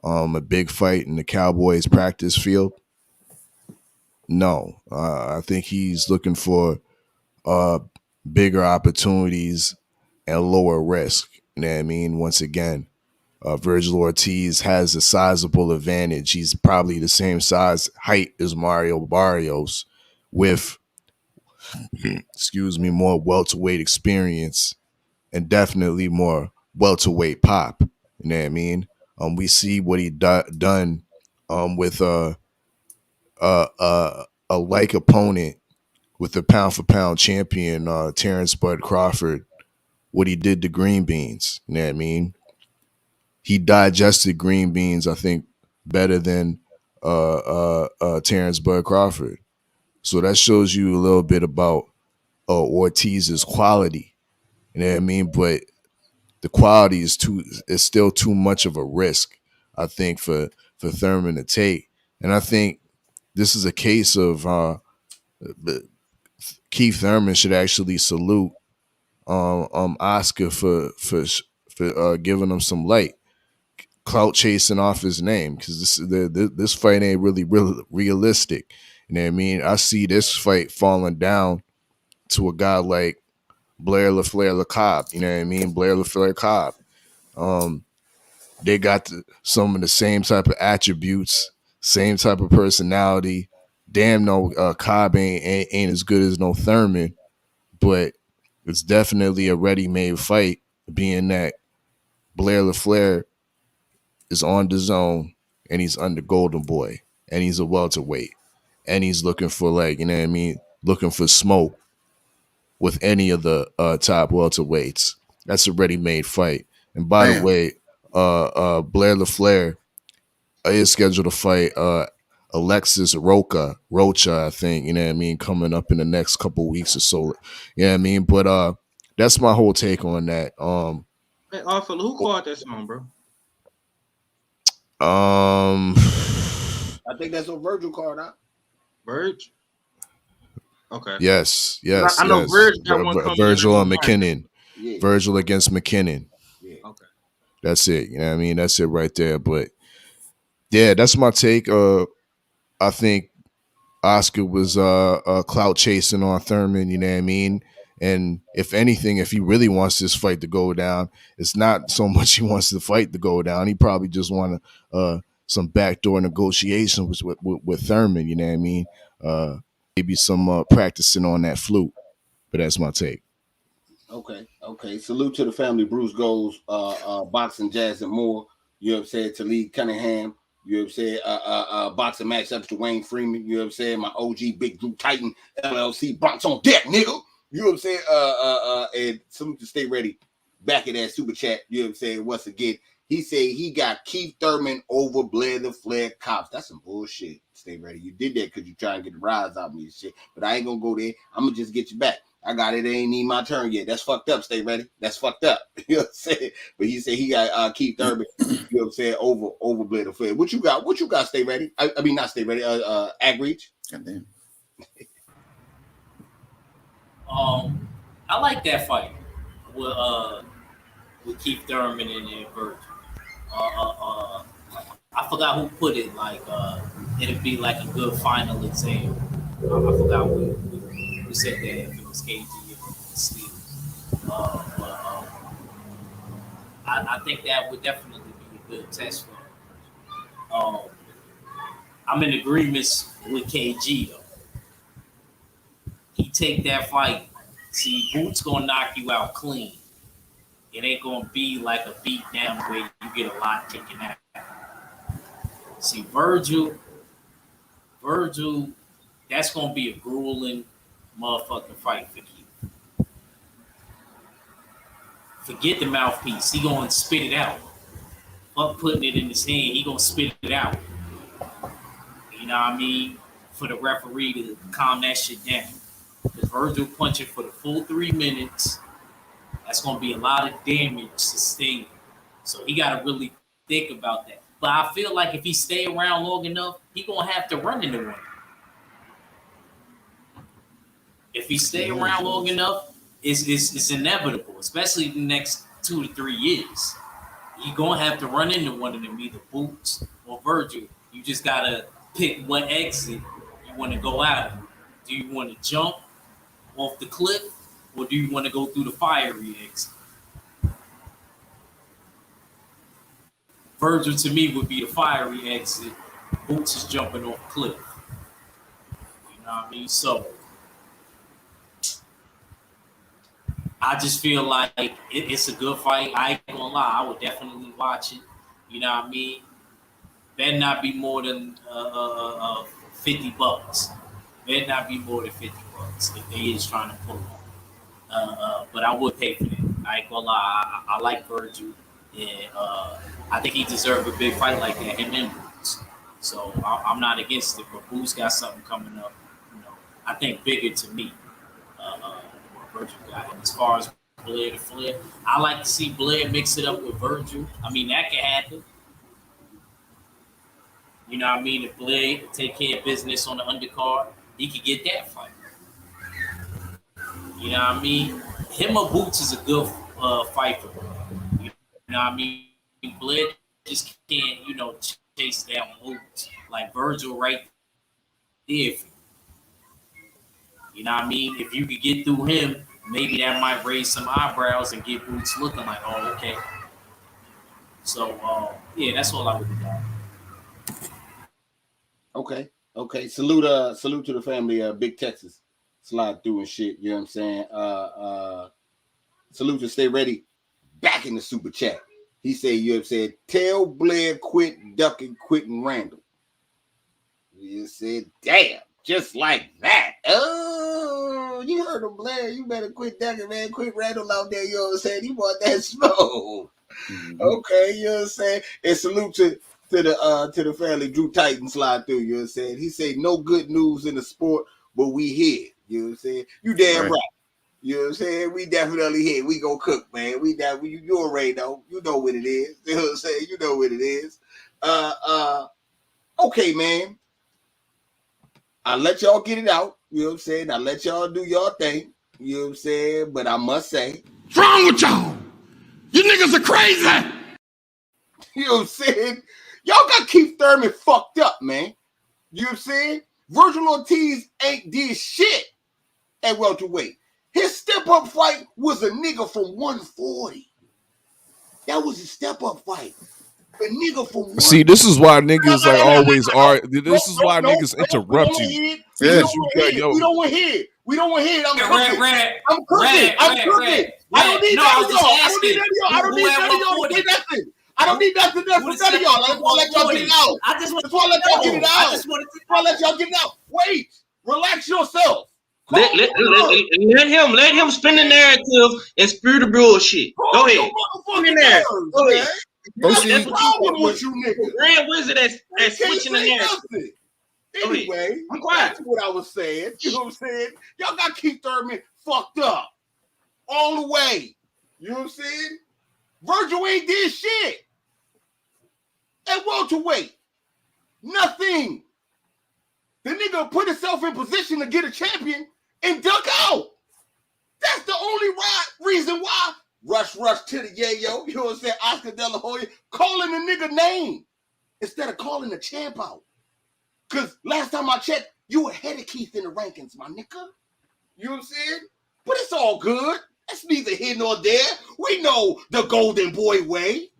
A big fight in the Cowboys practice field? No. I think he's looking for bigger opportunities and lower risk. You know what I mean? Once again, Virgil Ortiz has a sizable advantage. He's probably the same size height as Mario Barrios with, more welterweight experience and definitely more welterweight pop. You know what I mean? We see what he done with a like opponent with the pound for pound champion, Terrence Bud Crawford, what he did to green beans. You know what I mean? He digested green beans, I think, better than Terrence Bud Crawford. So that shows you a little bit about Ortiz's quality. You know what I mean? But the quality is still too much of a risk, I think, for Thurman to take. And I think this is a case of Keith Thurman should actually salute Oscar for giving him some light. clout chasing off his name, because this fight ain't really realistic. You know what I mean? I see this fight falling down to a guy like Blair LaFleur Cobb. You know what I mean? Blair LaFleur Cobb. They got some of the same type of attributes, same type of personality. Damn, no, Cobb ain't as good as no Thurman, but it's definitely a ready-made fight, being that Blair LaFleur is on the zone and he's under Golden Boy and he's a welterweight and he's looking for, like, you know what I mean, looking for smoke with any of the top welterweights. That's a ready-made fight. And by the way, Blair LaFleur is scheduled to fight Alexis Rocha, I think, you know what I mean, coming up in the next couple weeks or so. You know what I mean? But that's my whole take on that. Hey, Arthur, who called that song, bro? I think that's what Virgil called out. Virgil? Okay. Yes. I know Virgil got one coming. Virgil and McKinnon. Yeah. Virgil against McKinnon. Yeah. Okay. That's it. You know what I mean? That's it right there. But yeah, that's my take. I think Oscar was clout chasing on Thurman, you know what I mean? And if anything, if he really wants this fight to go down, it's not so much he wants the fight to go down. He probably just want some backdoor negotiations with Thurman, you know what I mean? Maybe some practicing on that flute. But that's my take. Okay. Salute to the family. Bruce Goes, Boxing, Jazz, and more. You know what I'm saying? Talib Cunningham. You know what I'm saying? Boxing match up to Wayne Freeman. You know what I'm saying? My OG Big Drew Titan, LLC, Bronx on deck, nigga. You know what I'm saying? And salute to Stay Ready. Back in that super chat. You know what I'm saying? Once again, he said he got Keith Thurman over Blair LaFleur Cops. That's some bullshit. Stay Ready. You did that because you trying to get the rise out of me and shit. But I ain't gonna go there. I'm gonna just get you back. I got it. It ain't even my turn yet. That's fucked up. Stay Ready. That's fucked up. You know what I'm saying? But he said he got Keith Thurman. You know what I'm saying? Over Blair LaFleur. What you got? What you got? Stay Ready. I mean, not Stay Ready. Ag Reach. Goddamn. I like that fight with Keith Thurman and Virgil. I forgot who put it. Like it'd be like a good final exam. I forgot who said that. If it was KG or Steve. I think that would definitely be a good test for him. I'm in agreement with KG though. He take that fight. See, Boots gonna knock you out clean. It ain't gonna be like a beat down where you get a lot taken out. See, Virgil, that's gonna be a grueling motherfucking fight for Keith. Forget the mouthpiece. He gonna spit it out. Fuck putting it in his hand. He gonna spit it out. You know what I mean? For the referee to calm that shit down. The Virgil punching for the full 3 minutes. That's gonna be a lot of damage sustained. So he gotta really think about that. But I feel like if he stay around long enough, he gonna have to run into one. If he stay around long enough, it's inevitable, especially the next 2 to 3 years. He gonna have to run into one of them, either Boots or Virgil. You just gotta pick what exit you want to go out of. Do you want to jump off the cliff, or do you want to go through the fiery exit? Virgil to me would be the fiery exit. Boots is jumping off the cliff. You know what I mean? So I just feel like it's a good fight. I ain't gonna lie, I would definitely watch it. You know what I mean? Better not be more than $50. Better not be more than $50 if they is trying to pull it. But I would pay for that. I ain't gonna lie. I like Virgil, and I think he deserves a big fight like that. Him and Boots. So I'm not against it. But Boots got something coming up. You know, I think bigger to me. Virgil got. And as far as Blair to Flair, I like to see Blair mix it up with Virgil. I mean, that can happen. You know what I mean? If Blair take care of business on the undercard, he could get that fight. You know what I mean? Him or Boots is a good fight for him. You know what I mean? Blair just can't, chase down moves. Like Virgil right there. You know what I mean? If you could get through him, maybe that might raise some eyebrows and get Boots looking like, oh, okay. So, yeah, that's all I would do. Okay. Salute to the family. Big Texas slide through and shit. You know what I'm saying? Salute to Stay Ready. Back in the super chat. He said, you have said, tell Blair quit ducking, quitting Randall. You said, damn, just like that. Oh, you heard him, Blair. You better quit ducking, man. Quit Randall out there. You know what I'm saying? He want that smoke. Mm-hmm. Okay, you know what I'm saying? And salute to the family. Drew Titan slide through. You know what I'm saying? He said, no good news in the sport, but we here. You know what I'm saying? You damn right. You know what I'm saying? We definitely here. We go cook, man. You already know. You know what it is. You know what I'm saying? You know what it is. Okay, man. I'll let y'all get it out. You know what I'm saying? I'll let y'all do your thing. You know what I'm saying? But I must say, what's wrong with y'all? You niggas are crazy. You know what I'm saying? Y'all got Keith Thurman fucked up, man. You know what I'm saying? Virgil Ortiz ain't did shit at welterweight. His step-up fight was a nigga from 140. That was a step-up fight. A nigga from 140. See, this is why niggas always are. This is why niggas interrupt you. Yes, we don't want to hear it. We don't want to hear it. I'm cooking. I'm cooking. I don't need none of y'all. I don't need none of y'all to say nothing. I don't need nothing else from none of y'all. I just want to let y'all get it out. I just want to let y'all get it out. I just want to let y'all get it out. Wait. Relax yourself. Let him spin the narrative and spew the bullshit. Go ahead. Spin the narrative. Go ahead. That's what you niggas. Grand Wizard that's switching the narrative. Anyway, I'm quiet. That's what I was saying. You know what I'm saying? Y'all got Keith Thurman fucked up all the way. You know what I'm saying? Virgil ain't did shit at welterweight. Nothing. The nigga put himself in position to get a champion and duck out. That's the only reason why. Rush to the yayo. You know what I'm saying? Oscar De La Hoya calling the nigga name instead of calling the champ out. Because last time I checked, you were ahead of Keith in the rankings, my nigga. You know what I'm saying? But it's all good. That's neither here nor there. We know the Golden Boy way.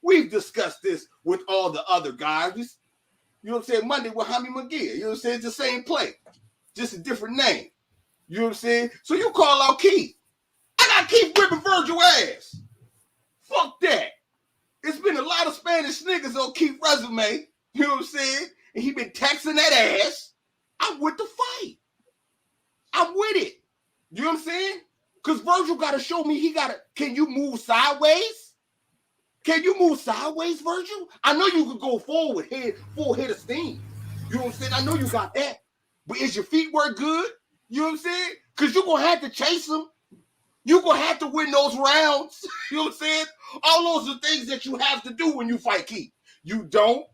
We've discussed this with all the other guys. You know what I'm saying? Monday with Jaime McGee. You know what I'm saying? It's the same play. Just a different name. You know what I'm saying? So you call out Keith. I got Keith whipping Virgil ass. Fuck that. It's been a lot of Spanish niggas on Keith's resume. You know what I'm saying? And he been texting that ass. I'm with the fight. I'm with it. You know what I'm saying? Because Virgil got to show me can you move sideways? Can you move sideways, Virgil? I know you could go forward, full head of steam. You know what I'm saying? I know you got that. But is your feet work good? You know what I'm saying? Because you're going to have to chase him. You're going to have to win those rounds. You know what I'm saying? All those are things that you have to do when you fight Keith. You don't,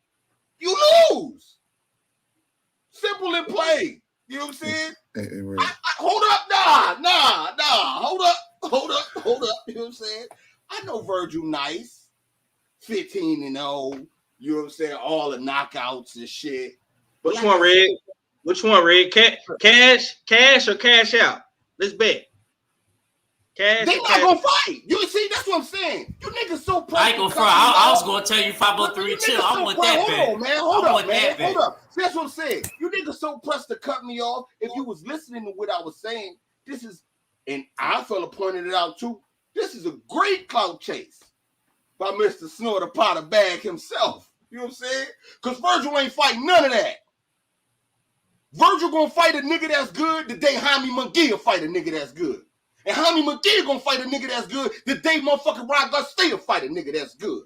you lose. Simple and plain. You know what I'm saying? Hold up. Nah. Hold up. You know what I'm saying? I know Virgil nice. 15-0. You know what I'm saying? All the knockouts and shit. Which one, Red? Cash or cash out? Let's bet. They not gonna fight. You see, that's what I'm saying. You niggas so pressed. I ain't gonna front. I was gonna tell you 503 chill. I want that bet. Hold up. That's what I'm saying. You niggas so pressed to cut me off. If you was listening to what I was saying, this is, and our fella pointed it out too. This is a great clout chase by Mr. Snorter Potter Bag himself. You know what I'm saying? Because Virgil ain't fighting none of that. Virgil gonna fight a nigga that's good the day Jaime McGee will fight a nigga that's good. And Jaime McGee gonna fight a nigga that's good the day motherfucking Ron Garcia will fight a nigga that's good.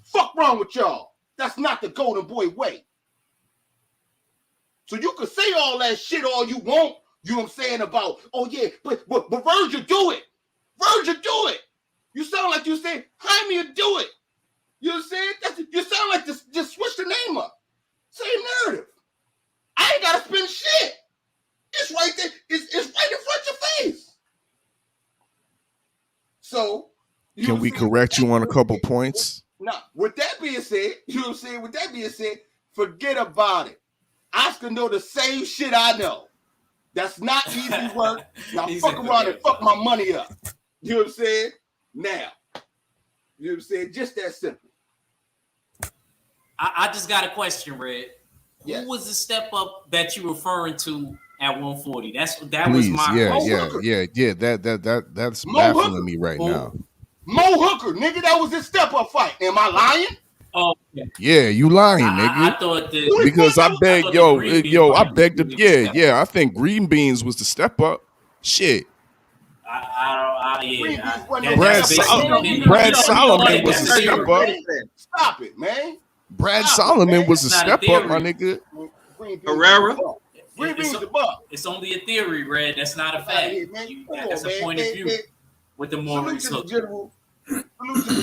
Fuck wrong with y'all. That's not the Golden Boy way. So you can say all that shit all you want, you know what I'm saying, about, oh yeah, but Virgil do it. Virgil do it. You sound like you say, Jaime will do it. You know what I'm saying? You sound like just switch the name up. Same narrative. I ain't gotta spend shit. It's right there. It's right in front of your face. So can we correct you on a couple points? Now, with that being said, you know what I'm saying? With that being said, forget about it. Oscar know the same shit I know. That's not easy work. Now fuck around and fuck my money up. You know what I'm saying? Now, you know what I'm saying? Just that simple. I just got a question, Red. Yes. Who was the step up that you referring to at 140? That Please, was my question. yeah. That's Mo baffling Hooker. me right now. Mo Hooker, nigga, that was his step up fight. Am I lying? Oh, yeah, you lying, nigga. I thought that because I beg, I beg the, yeah. I think Green Beans was the step up. Shit. Brad Solomon was the step up. Stop it, man. Brad Solomon was a step up, my nigga. Herrera. It's only a theory, Red. That's not a fact. That's a point of view with the more research. Salute to the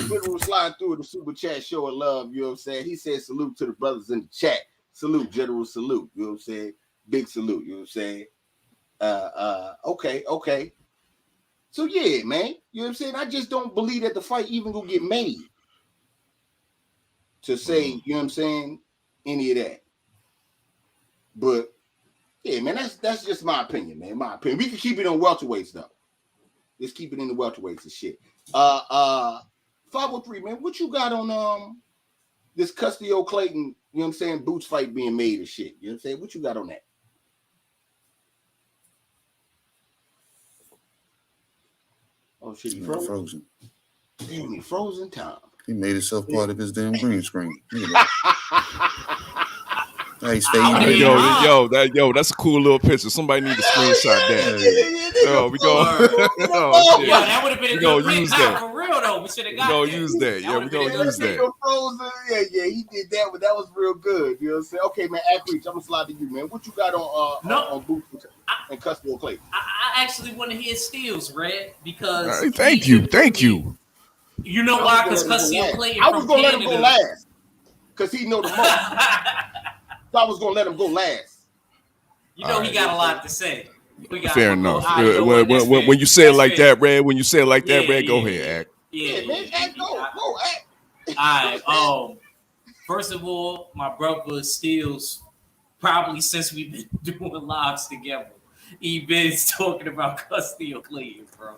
general sliding through the super chat show of love. You know what I'm saying? He said salute to the brothers in the chat. Salute, general salute. You know what I'm saying? Big salute. You know what I'm saying? Okay. So yeah, man. You know what I'm saying? I just don't believe that the fight even gonna get made. To say, you know what I'm saying, any of that. But yeah, man, that's just my opinion, man. My opinion. We can keep it on welterweights though. Let's keep it in the welterweights and shit. 503, man, what you got on this Castillo Clayton, you know what I'm saying, Boots fight being made and shit? You know what I'm saying? What you got on that? Oh shit, he frozen. Damn, he frozen time. He made himself part of his damn green screen. That's a cool little picture. Somebody need to screenshot that. That would have been a good use that. For real though, we should have got that. We're gonna use that. Yeah, we're gonna use that. Frozen. Yeah, he did that, but that was real good. You know what I'm saying? Okay, man, Ackreach, I'm gonna slide to you, man. What you got on Boots and Castillo Clayton? I actually want to hear Steele's, Red, because thank you. You know why? Because Castillo Clayton. I was gonna let him go last because he know the most. So I was gonna let him go last. You know he got a lot to say. Fair enough. When you say it like that, Red. When you say it like that, Red, go ahead, Ack. Yeah, man, Ack, go, Ack. All right. First of all, my brother Steele's probably since we've been doing lives together, he been talking about Castillo Clayton, bro.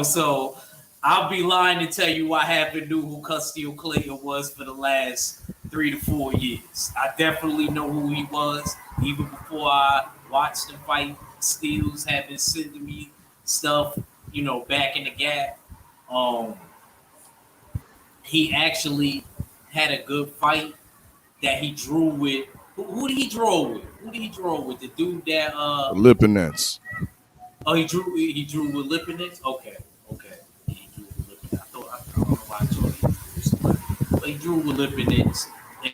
So I'll be lying to tell you I haven't knew who Castillo Clayton was for the last 3 to 4 years. I definitely know who he was even before I watched him fight. Steele's have been sending me stuff, back in the gap. He actually had a good fight that he drew with. Who did he draw with? The dude that Lipinets. Oh, he drew with Lipinets? Okay. He drew with Lipinets. I don't know why I told you. But he drew with Lipinets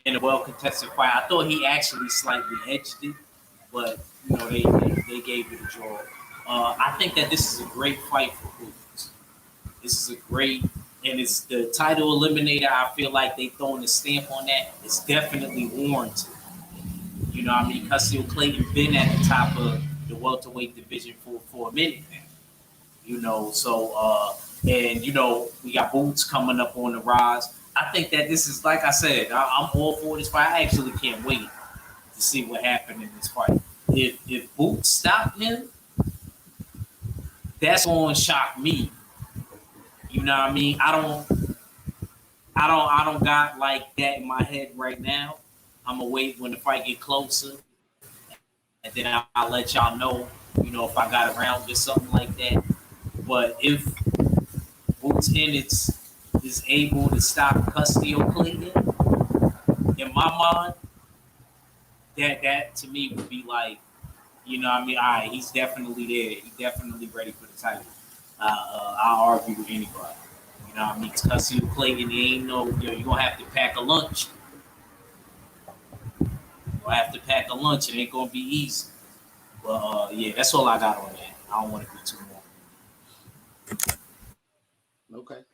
in a well-contested fight. I thought he actually slightly edged it, but they gave it a draw. I think that this is a great fight for Boots. This is a great, and it's the title eliminator. I feel like they throwing a stamp on that. It's definitely warranted. You know what I mean? Castillo Clayton been at the top of the welterweight division for a minute now. So we got Boots coming up on the rise. I think that this is, like I said, I'm all for this fight. I actually can't wait to see what happened in this fight. If Boots stop him, that's going to shock me. You know what I mean? I don't got like that in my head right now. I'm gonna wait when the fight get closer, and then I'll let y'all know, if I got a round or something like that. But if Boots Ennis is able to stop Castillo Clayton, in my mind, that to me would be like, all right, he's definitely there. He's definitely ready for the title. I'll argue with anybody. You know what I mean? Castillo Clayton, ain't no, you're going to have to pack a lunch. You'll have to pack a lunch. It ain't going to be easy. But, that's all I got on that. I don't want to be too long. Okay.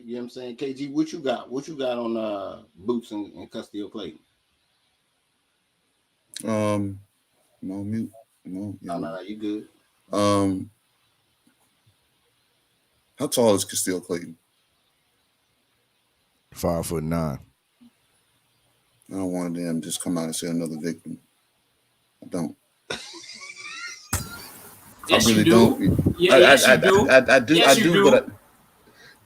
You know what I'm saying? KG, what you got? What you got on Boots and Castillo Clayton? I'm on mute. No, you good. How tall is Castillo Clayton? 5'9". I don't want them just come out and say another victim. I don't. Yes, I really you do. don't. Yes, you do. I do. Yes, I you do.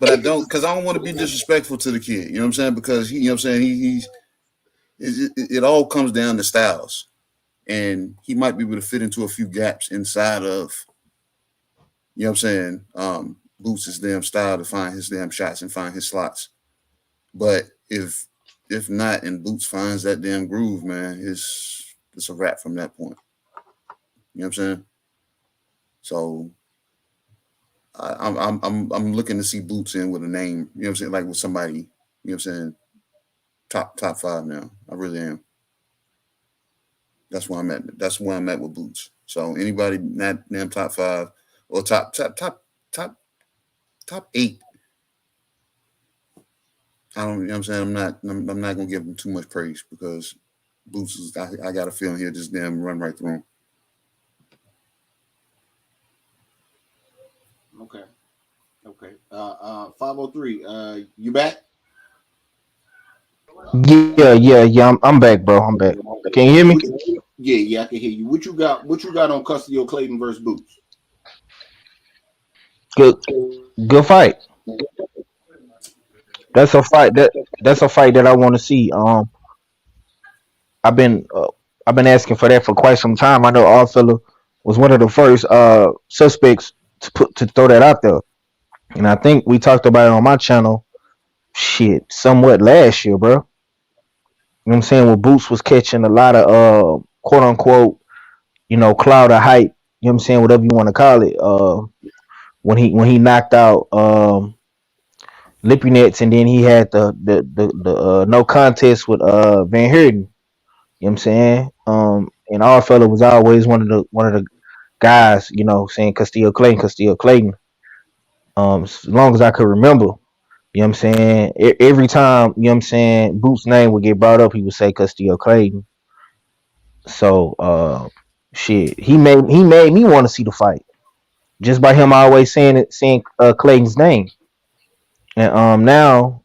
But I don't, because I don't want to be disrespectful to the kid. You know what I'm saying? Because he, you know what I'm saying, it all comes down to styles, and he might be able to fit into a few gaps inside of, you know what I'm saying, Boots' damn style to find his damn shots and find his slots. But if not, and Boots finds that damn groove, man, it's a wrap from that point. You know what I'm saying? So I'm looking to see Boots in with a name, you know what I'm saying, like with somebody, you know what I'm saying, top 5 now. I really am. That's where I'm at. That's where I'm at with Boots. So anybody not damn top 5 or top 8. I don't, you know what I'm saying? I'm not gonna give him too much praise because Boots is, I got a feeling he'll just damn run right through him. Okay. 503. You back? Yeah. I'm back, bro. I'm back. Can you hear me? Yeah, I can hear you. What you got on Custody Clayton versus Boots? Good fight. That's a fight that I want to see. I've been asking for that for quite some time. I know Allfella was one of the first suspects to throw that out there, and I think we talked about it on my channel. Shit, somewhat last year, bro. You know what I'm saying? Where Boots was catching a lot of quote unquote, cloud of hype. You know what I'm saying? Whatever you want to call it. When he knocked out Lippy Nets, and then he had the no contest with Van Heerden. You know what I'm saying? And our fella was always one of the guys, saying Castillo Clayton. As long as I could remember. You know what I'm saying? Every time, you know what I'm saying, Boots' name would get brought up, he would say Castillo Clayton. So shit. He made me want to see the fight. Just by him always saying Clayton's name. And now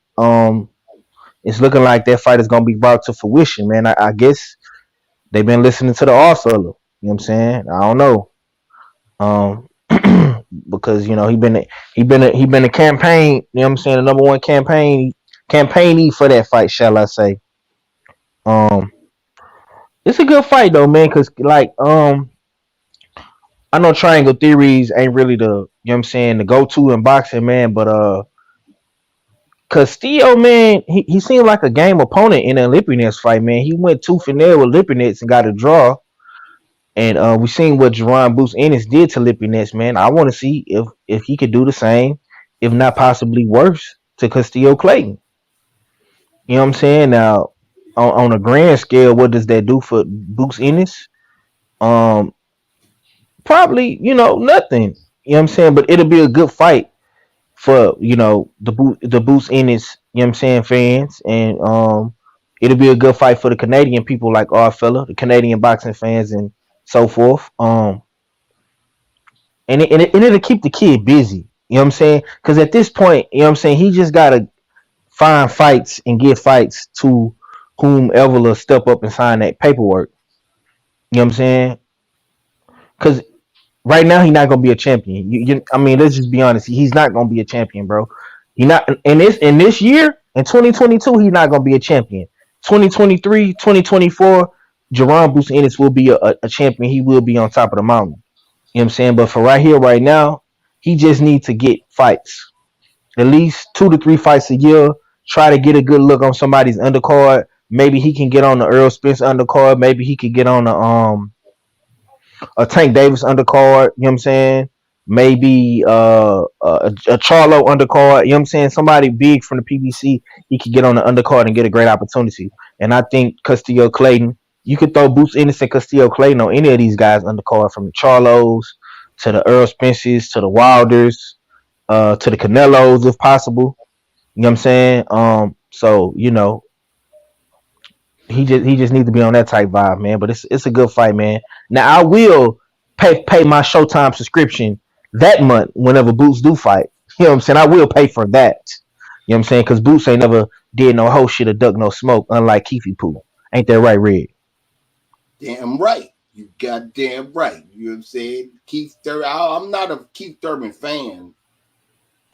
it's looking like that fight is gonna be brought to fruition, man. I guess they've been listening to the R fella. You know what I'm saying? I don't know. Because he been a campaign, you know what I'm saying, the number one campaignee for that fight, shall I say. It's a good fight though, man, because I know triangle theories ain't really the go-to in boxing, man, but Castillo, man, he seemed like a game opponent in a Lipinets fight, man. He went tooth and nail with Lipinets and got a draw. And we seen what Jerron Boots Ennis did to Lipinets, man. I want to see if he could do the same, if not possibly worse, to Castillo Clayton. You know what I'm saying? Now, on a grand scale, what does that do for Boots Ennis? Probably, nothing. You know what I'm saying? But it'll be a good fight for, the Boots Ennis, you know what I'm saying, fans. And it'll be a good fight for the Canadian people like our fella, the Canadian boxing fans and so forth. And it'll keep the kid busy. You know what I'm saying? Because at this point, you know what I'm saying, he just gotta find fights and get fights to whomever will step up and sign that paperwork. You know what I'm saying? Because right now he's not gonna be a champion. I mean, let's just be honest. He's not gonna be a champion, bro. He not in this year, in 2022, he's not gonna be a champion. 2023, 2024, Jerron Boots Ennis will be a champion. He will be on top of the mountain. You know what I'm saying? But for right here, right now, he just needs to get fights. At least 2 to 3 fights a year. Try to get a good look on somebody's undercard. Maybe he can get on the Earl Spence undercard. Maybe he could get on a Tank Davis undercard. You know what I'm saying? Maybe a Charlo undercard. You know what I'm saying? Somebody big from the PBC, he could get on the undercard and get a great opportunity. And I think Castillo Clayton, you could throw Boots Ennis and Castillo Clayton on any of these guys undercard, from the Charlos to the Earl Spences to the Wilders to the Canelos if possible. You know what I'm saying? So he just needs to be on that type vibe, man. But it's a good fight, man. Now I will pay my Showtime subscription that month whenever Boots do fight. You know what I'm saying? I will pay for that. You know what I'm saying? Because Boots ain't never did no whole shit or duck no smoke, unlike Keefy Poo. Ain't that right, Red? Damn right. You goddamn right. You know what I'm saying? Keith Thurman. I'm not a Keith Thurman fan.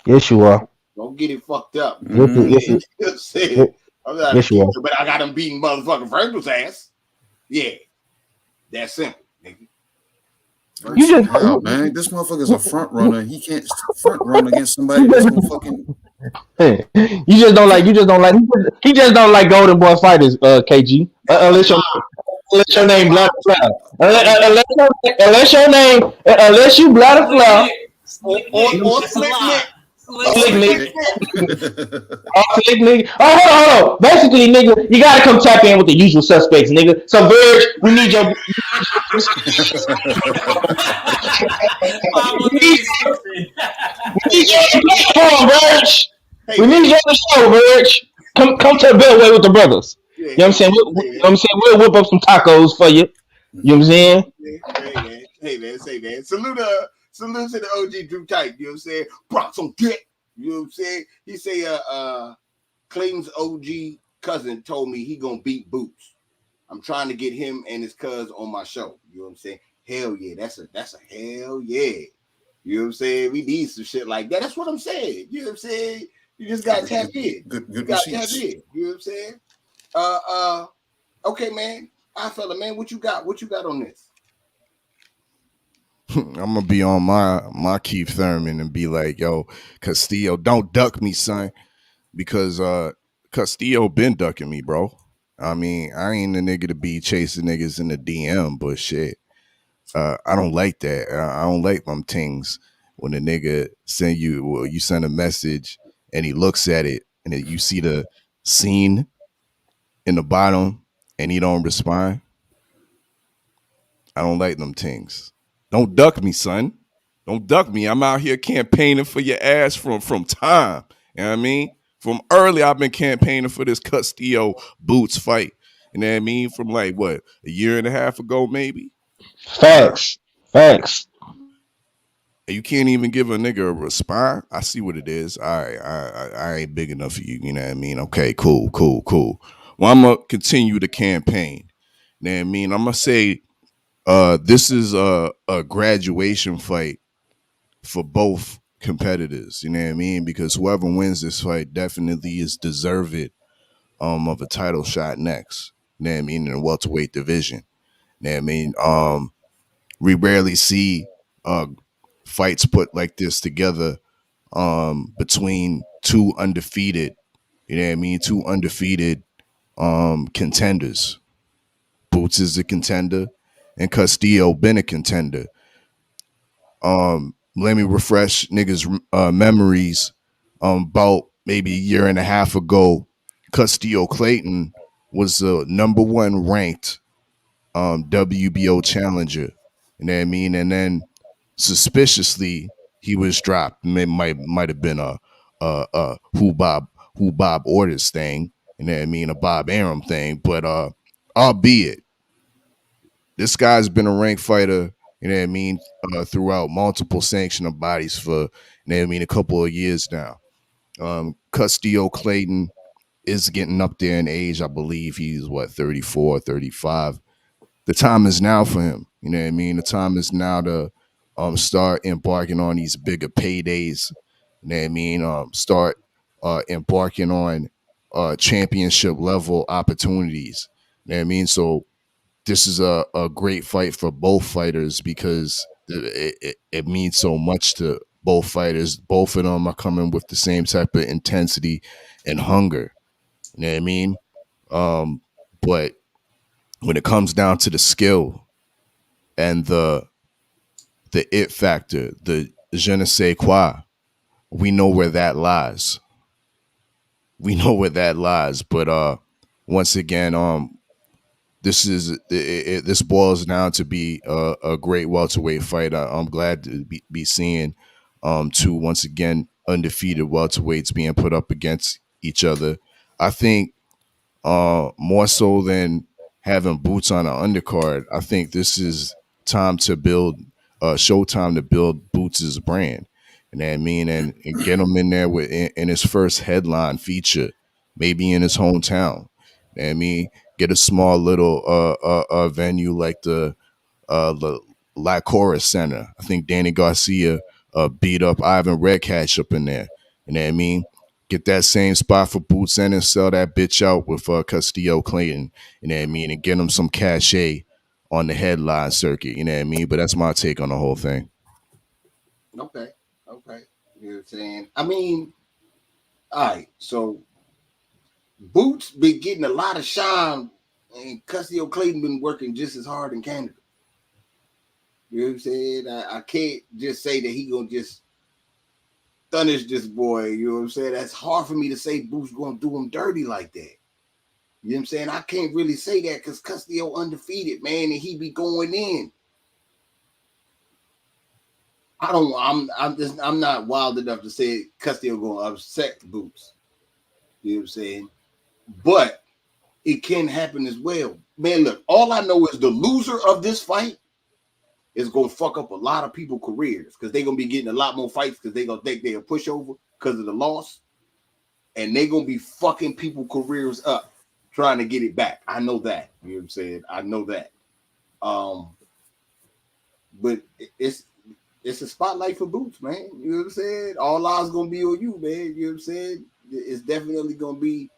Yes, you are. Don't get it fucked up. Yes, you, yes, You know you, what I'm saying? I'm not a yes, you Keith are. Thurman, but I got him beating motherfucking Virgil's ass. Yeah. That's simple, nigga. You just Wow, man, this motherfucker's a front runner. He can't front run against somebody that's gonna fucking. you just don't like. He just don't like Golden Boy fighters. KG. Unless your name Bladder Flower. Unless you Bladder Flower. Or Slick Nick. Slick Nick. Slick nigga. Oh, hold on. Basically, nigga, you gotta come tap in with the usual suspects, nigga. So, Verge, we need your. we need you on the platform, Verge. We need you on the show, Verge. Come to the Beltway with the brothers. You know what I'm saying? We'll whip up some tacos for you. You know what I'm saying? Hey man, say man. Salute to the OG Drew Tight. You know what I'm saying? Bronx on dick. You know what I'm saying? He say Clayton's OG cousin told me he gonna beat Boots. I'm trying to get him and his cuz on my show. You know what I'm saying? Hell yeah, that's a hell yeah. You know what I'm saying? We need some shit like that. That's what I'm saying. You know what I'm saying? You just gotta tap in. Good tap in. You know what I'm saying? Okay, man. Fella, man, what you got? What you got on this? I'm gonna be on my Keith Thurman and be like, yo, Castillo, don't duck me, son, because Castillo been ducking me, bro. I mean, I ain't the nigga to be chasing niggas in the DM, but shit, I don't like that. I don't like them things when a nigga you send a message and he looks at it and you see the scene in the bottom and he don't respond. I don't like them things. Don't duck me, son. Don't duck me. I'm out here campaigning for your ass from time. You know what I mean? From early, I've been campaigning for this Castillo Boots fight. You know what I mean? From like, what, a year and a half ago, maybe? Facts. You can't even give a nigga a response. I see what it is. All right, I ain't big enough for you. You know what I mean? Okay, cool. Well, I'm going to continue the campaign. You know what I mean? I'm going to say this is a graduation fight for both competitors. You know what I mean? Because whoever wins this fight definitely is deserved of a title shot next. You know what I mean? In the welterweight division. You know what I mean? We rarely see fights put like this together between two undefeated, you know what I mean? Two undefeated contenders. Boots is a contender and Castillo been a contender. Let me refresh niggas' memories. About maybe a year and a half ago, Castillo Clayton was the number one ranked WBO challenger. You know what I mean? And then suspiciously he was dropped. It might have been a who Bob orders thing. You know what I mean? A Bob Arum thing. But albeit this guy's been a ranked fighter, you know what I mean, throughout multiple sanctioning bodies for, you know what I mean, a couple of years now. Castillo Clayton is getting up there in age. I believe he's 34, 35. The time is now for him. You know what I mean? The time is now to start embarking on these bigger paydays. You know what I mean? Start embarking on championship level opportunities. You know what I mean? So this is a great fight for both fighters because it means so much to both fighters. Both of them are coming with the same type of intensity and hunger. You know what I mean? But when it comes down to the skill and the it factor, the je ne sais quoi, we know where that lies. But once again, this boils down to be a great welterweight fight. I'm glad to be seeing two once again undefeated welterweights being put up against each other. I think more so than having Boots on an undercard, I think this is time to build showtime to build Boots' brand. You know what I mean? And get him in there in his first headline feature. maybe in his hometown. You know what I mean, get a small little venue like the La Chorus Center. I think Danny Garcia beat up Ivan Redcash up in there. You know what I mean? Get that same spot for Boots and sell that bitch out with Castillo Clayton. You know what I mean? And get him some cachet on the headline circuit. You know what I mean? But that's my take on the whole thing. Okay. You know what I'm saying? I mean, all right. So Boots been getting a lot of shine, and Castillo Clayton been working just as hard in Canada. You know what I'm saying? I can't just say that he gonna just punish this boy. You know what I'm saying? That's hard for me to say Boots gonna do him dirty like that. You know what I'm saying? I can't really say that because Castillo undefeated, man, and he be going in. I'm not wild enough to say Castillo gonna upset Boots. You know what I'm saying? But it can happen as well. Man, look, all I know is the loser of this fight is gonna fuck up a lot of people's careers because they're gonna be getting a lot more fights because they're gonna think they're a pushover because of the loss, and they're gonna be fucking people's careers up trying to get it back. I know that. You know what I'm saying? I know that. But it's a spotlight for Boots, man. You know what I'm saying? All eyes gonna be on you, man. You know what I'm saying? It's definitely gonna be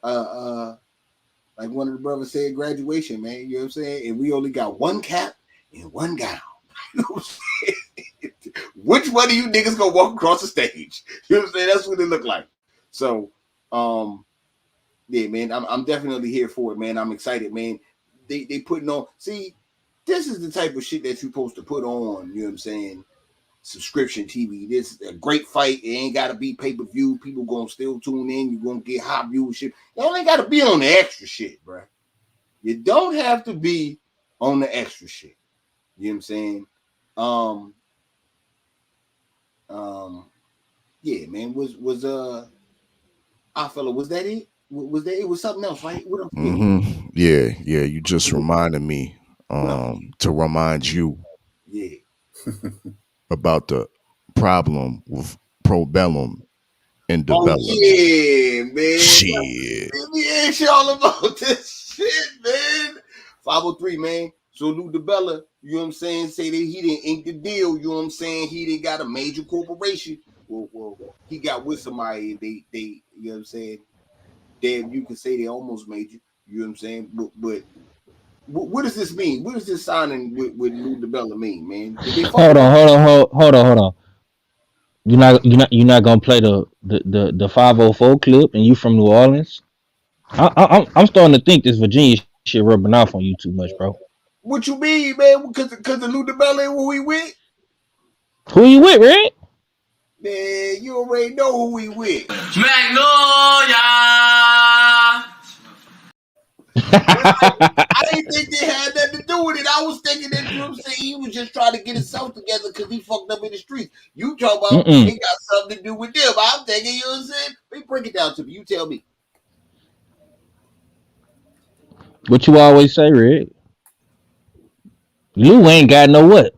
like one of the brothers said, graduation, man. You know what I'm saying? And we only got one cap and one gown. You know what I'm saying? Which one of you niggas gonna walk across the stage? You know what I'm saying? That's what it look like. So yeah, man, I'm definitely here for it, man. I'm excited, man. They putting on, see, this is the type of shit that you're supposed to put on, you know what I'm saying? Subscription TV. This is a great fight. It ain't gotta be pay-per-view. People gonna still tune in. You're gonna get high viewership. You ain't gotta be on the extra shit, bro. You don't have to be on the extra shit. You know what I'm saying? Yeah, man. Was that it? Was that it? Was something else, right? What Yeah. You just reminded me to remind you about the problem with Probellum and development. Yeah, man. Shit. Let me ask y'all about this shit, man. 503, man. So Lou DeBella, you know what I'm saying, say that he didn't ink the deal. You know what I'm saying? He didn't got a major corporation. Well, he got with somebody. They, you know what I'm saying? Damn, you can say they almost major. You know what I'm saying? But what does this mean? What does this signing with Lou DeBella mean, man? Hold on. You're not gonna play the 504 clip, and you from New Orleans. I'm starting to think this Virginia shit rubbing off on you too much, bro. What you mean, man? Because the Lou DeBella ain't who he with? Who you with, Red? Man, you already know who he with. Magnolia. I didn't think they had nothing to do with it. I was thinking that, you know what I'm saying, he was just trying to get himself together because he fucked up in the streets. You talk about it got something to do with them. I'm thinking, you know what I'm saying? Break it down to me. You tell me. What you always say, Red? Lou ain't got no what?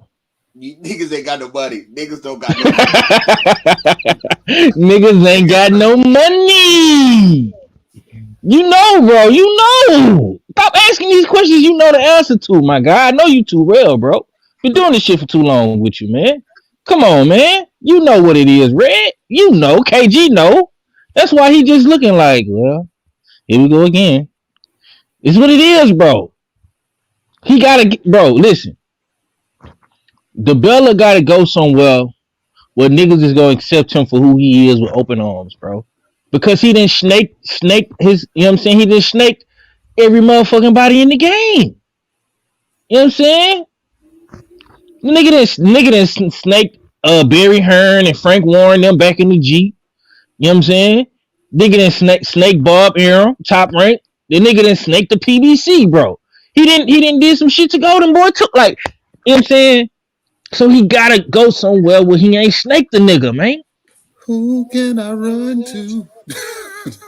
You niggas ain't got no money. Niggas don't got no money. Niggas ain't got no money. You know, bro. You know. Stop asking these questions you know the answer to, my guy. I know you too well, bro. Been doing this shit for too long with you, man. Come on, man. You know what it is, Red. You know. KG know. That's why he just looking like, well, here we go again. It's what it is, bro. He gotta, bro, listen. DeBella gotta go somewhere where niggas is gonna accept him for who he is with open arms, bro. Because he didn't snake his, you know what I'm saying? He didn't snake every motherfucking body in the game. You know what I'm saying? Nigga didn't snake Barry Hearn and Frank Warren them back in the G. You know what I'm saying? Nigga didn't snake Bob Arum, top rank. The nigga didn't snake the PBC, bro. He didn't do some shit to Golden Boy took, like, you know what I'm saying? So he gotta go somewhere where he ain't snake the nigga, man. Who can I run to?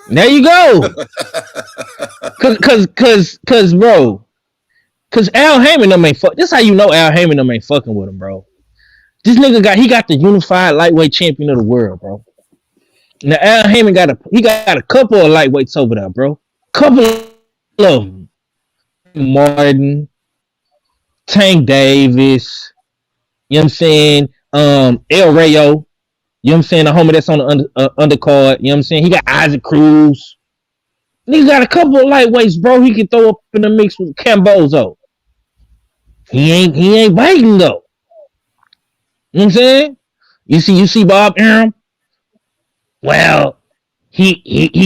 There you go. Cause bro. Cause Al Heyman them ain't fuck. This how you know Al Heyman them ain't fucking with him, bro. This nigga got the unified lightweight champion of the world, bro. Now Al Heyman got a couple of lightweights over there, bro. Couple of them. Martin, Tank Davis, you know what I'm saying? El Rayo, you know what I'm saying? The homie that's on the undercard, you know what I'm saying? He got Isaac Cruz. Nigga got a couple of lightweights, bro. He can throw up in the mix with Cambozo. He ain't biting though. You know what I'm saying? You see Bob Arum? Well, he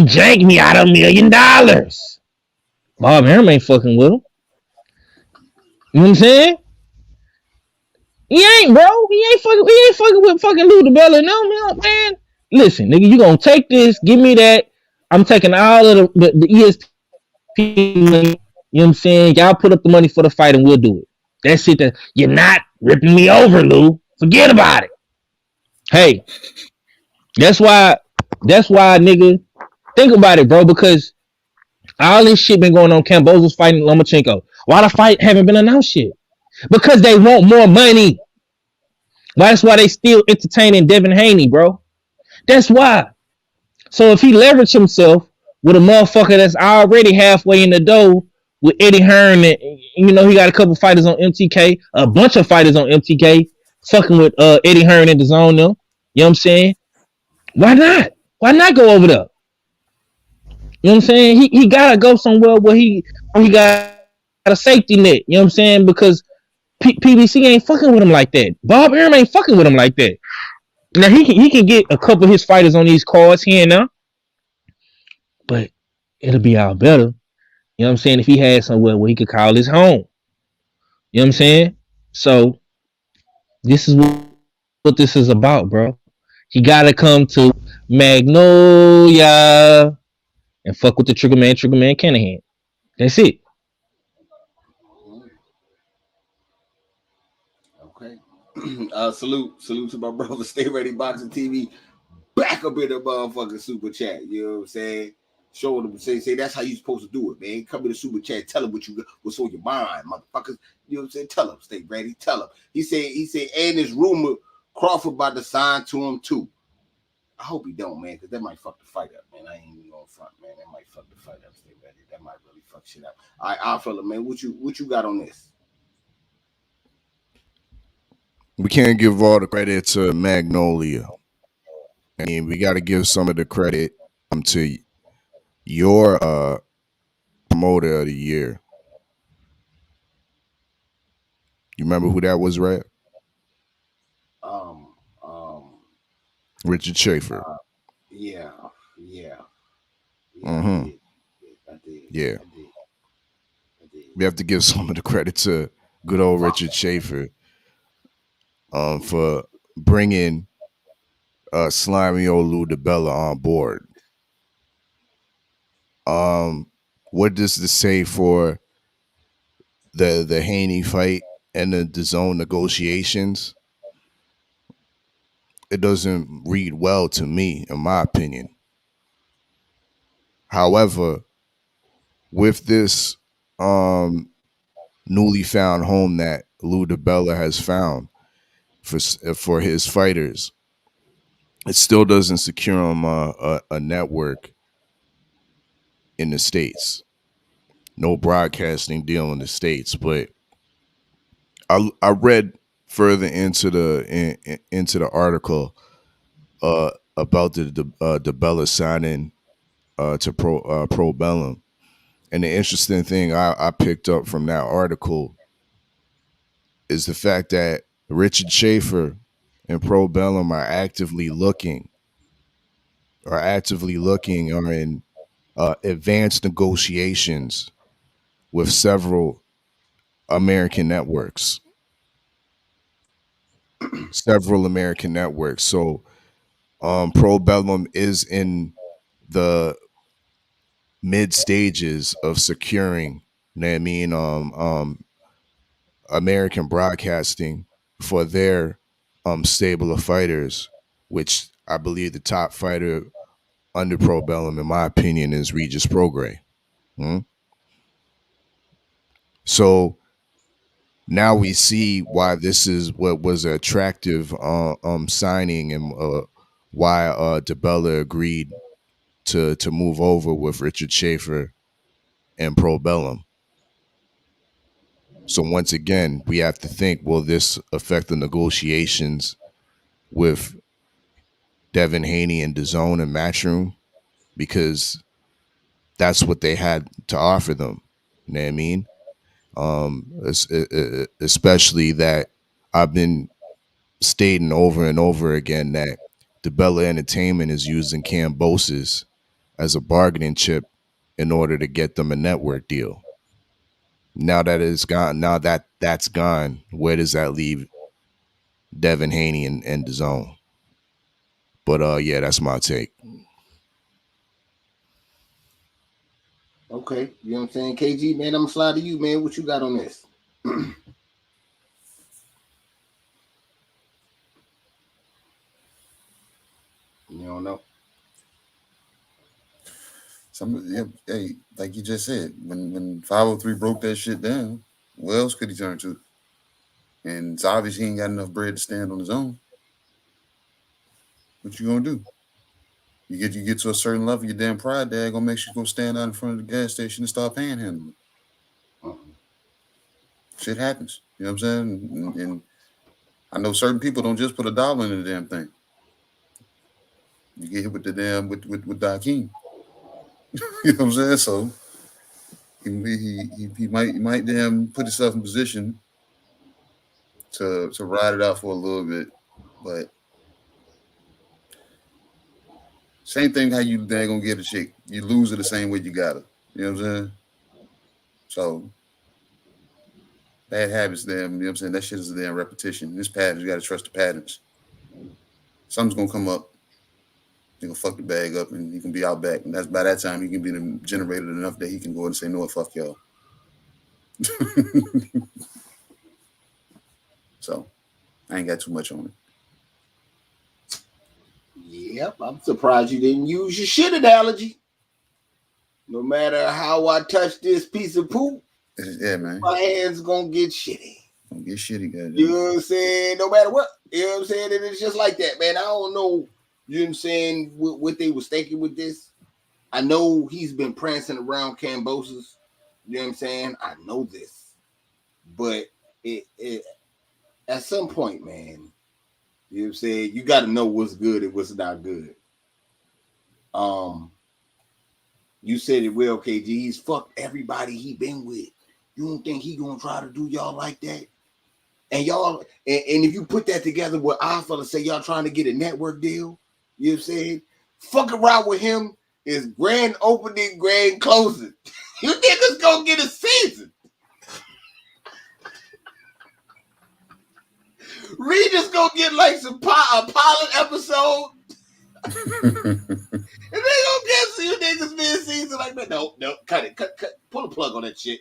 janked me out $1 million. Bob Arum ain't fucking with him. You know what I'm saying? He ain't, bro. He ain't fucking with fucking Lou DiBella. No, man. Listen, nigga, you gonna take this, give me that. I'm taking all of the ESP money. You know what I'm saying? Y'all put up the money for the fight and we'll do it. That's it. You're not ripping me over, Lou. Forget about it. Hey, that's why, nigga, think about it, bro, because all this shit been going on. Cambozo's fighting Lomachenko. Why the fight haven't been announced yet? Because they want more money. That's why they still entertaining Devin Haney, bro. That's why. So if he leveraged himself with a motherfucker that's already halfway in the door with Eddie Hearn, and you know he got a couple fighters on MTK, a bunch of fighters on MTK, fucking with Eddie Hearn in the zone though. You know what I'm saying? Why not? Why not go over there? You know what I'm saying? He gotta go somewhere where he got a safety net. You know what I'm saying? Because PBC ain't fucking with him like that. Bob Arum ain't fucking with him like that. Now he can get a couple of his fighters on these cards here and now, but it'll be all better. You know what I'm saying? If he had somewhere where he could call his home. You know what I'm saying? So this is what this is about, bro. He gotta come to Magnolia and fuck with the Trigger Man Canahan. That's it. Okay. Salute to my brother. Stay Ready Boxing TV. Back up in the motherfucking super chat. You know what I'm saying? Show them, say that's how you supposed to do it, man. Come in the super chat, tell them what's on your mind, motherfuckers. You know what I'm saying? Tell them, stay ready, tell them. He said, and this rumor Crawford about to sign to him too. I hope he don't, man, because that might fuck the fight up, man. I ain't even gonna front, man. That might fuck the fight up. Stay ready. That might really fuck shit up. All right, our fella, man, what you got on this? We can't give all the credit to Magnolia. I mean, we got to give some of the credit to your promoter of the year. You remember who that was, right? Richard Schaefer. Yeah. Mm-hmm. I did. Yeah. We have to give some of the credit to good old Richard Schaefer for bringing slimy old Lou DiBella on board. What does this say for the Haney fight and the zone negotiations? It doesn't read well to me, in my opinion. However, with this newly found home that Lou DiBella has found for his fighters, it still doesn't secure him a network in the States. No broadcasting deal in the States. But I read further into the article about the DiBella signing to Pro Bellum. And the interesting thing I picked up from that article is the fact that Richard Schaefer and Pro Bellum are actively looking or in advanced negotiations with several American networks. So Pro Bellum is in the mid stages of securing, you know what I mean, American broadcasting for their stable of fighters, which I believe the top fighter under Pro Bellum, in my opinion, is Regis Prograis. So now we see why this is what was an attractive signing and why DeBella agreed to move over with Richard Schaefer and Pro Bellum. So once again, we have to think, will this affect the negotiations with Devin Haney and DAZN and Matchroom? Because that's what they had to offer them. You know what I mean? Especially that I've been stating over and over again that DeBella Entertainment is using Cambosis as a bargaining chip in order to get them a network deal. Now that it's gone, now that that's gone, where does that leave Devin Haney and DAZN? But yeah, that's my take. Okay, you know what I'm saying? KG, man, I'm gonna slide to you, man. What you got on this? You don't know? Hey, like you just said, when 503 broke that shit down, what else could he turn to? And it's obvious he ain't got enough bread to stand on his own. What you gonna do? You get to a certain level, your damn pride dad gonna make sure you go stand out in front of the gas station and start panhandling. Shit happens. You know what I'm saying? And I know certain people don't just put $1 in the damn thing. You get hit with the damn with Dakeem. You know what I'm saying? So he might damn put himself in position to ride it out for a little bit, but same thing how you dang gonna get a chick. You lose it the same way you got her. You know what I'm saying? So bad habits, damn, you know what I'm saying? That shit is a damn repetition. This pattern, you gotta trust the patterns. Something's gonna come up. He gonna fuck the bag up and he can be out back. And that's by that time he can be generated enough that he can go and say, no what, fuck y'all. So I ain't got too much on it. Yep, I'm surprised you didn't use your shit analogy. No matter how I touch this piece of poop, yeah, man, my hands gonna get shitty. Gonna get shitty, guys. You know what I'm saying? No matter what, you know what I'm saying? And it's just like that, man. I don't know, you know what I'm saying, what they was thinking with this. I know he's been prancing around Cambosis. You know what I'm saying? I know this. But it at some point, man, you know what I'm saying, you got to know what's good and what's not good. You said it well, KG. He's fucked everybody he been with. You don't think he gonna try to do y'all like that? And y'all, and if you put that together with our fellas say y'all trying to get a network deal, you know what I'm saying? Fuck around with him is grand opening, grand closing. You niggas gonna get a season. Regis gonna get like a pilot episode. And they gonna get you niggas mid-season like that. No, cut it. Cut. Pull a plug on that shit.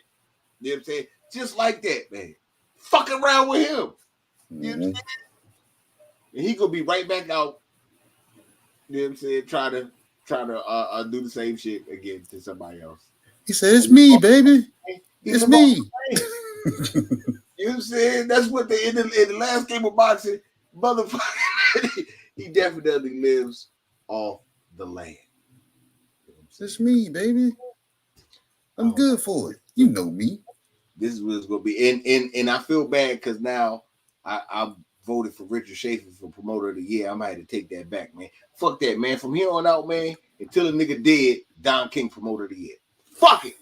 You know what I'm saying? Just like that, man. Fuck around with him. You know what I'm saying? And he gonna be right back out. You know what I'm saying? Try to do the same shit again to somebody else. He said, "It's me, baby. It's me." You know what I'm saying? That's what they in the last game of boxing, motherfucker. He definitely lives off the land. It's me, baby. I'm good for it. You know me. This is what it's gonna be. And I feel bad because now I voted for Richard Schaefer for promoter of the year. I might have to take that back, man. Fuck that, man. From here on out, man, until a nigga dead, Don King promoter of the year. Fuck it.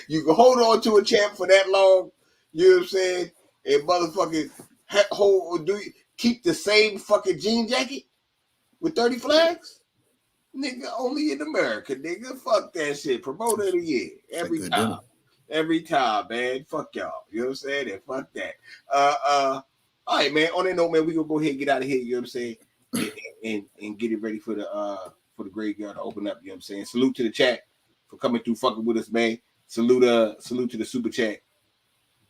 You can hold on to a champ for that long, you know what I'm saying? And motherfucking keep the same fucking jean jacket with 30 flags? Nigga, only in America, nigga. Fuck that shit. Promoter of the year. Every time. Every time, man. Fuck y'all. You know what I'm saying? And fuck that. All right, man. On that note, man, we gonna go ahead and get out of here, you know what I'm saying? And get it ready for the graveyard to open up, you know what I'm saying? Salute to the chat for coming through fucking with us, man. Salute to the super chat.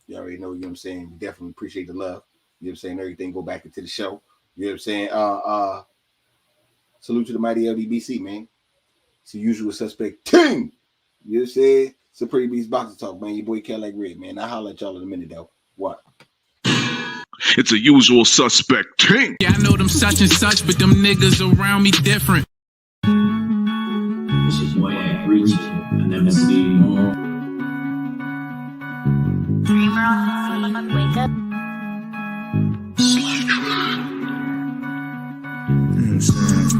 You already know, you know what I'm saying? We definitely appreciate the love. You know what I'm saying? Everything go back into the show. You know what I'm saying? Salute to the mighty LDBC, man. It's the usual suspect team. You know what I'm saying? Supreme Beast Boxing Talk, man. Your boy Cadillac Red, man. I'll holler at y'all in a minute, though. What? It's a usual suspect team. Yeah, I know them such and such, but them niggas around me different. It's your boy at Reach. I never see you more. Wake up.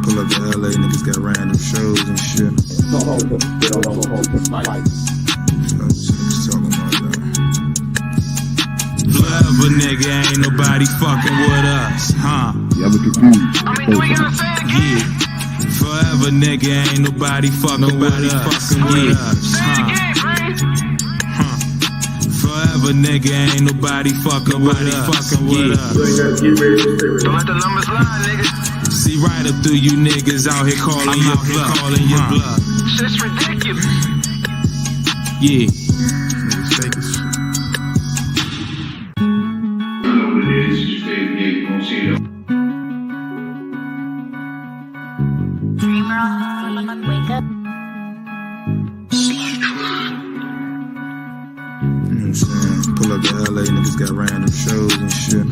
Pull up to LA, niggas got random shows and shit. Forever, nigga, ain't nobody fucking with us, huh? Yeah, I'm confused. Yeah. Forever, nigga, ain't nobody fucking with us, huh? Forever, nigga, ain't nobody fucking with us. Don't let the numbers lie, nigga. See right up through you niggas out here calling your bluff. Shit's ridiculous. Yeah. Wake up. Pull up to LA, niggas got random shows and shit.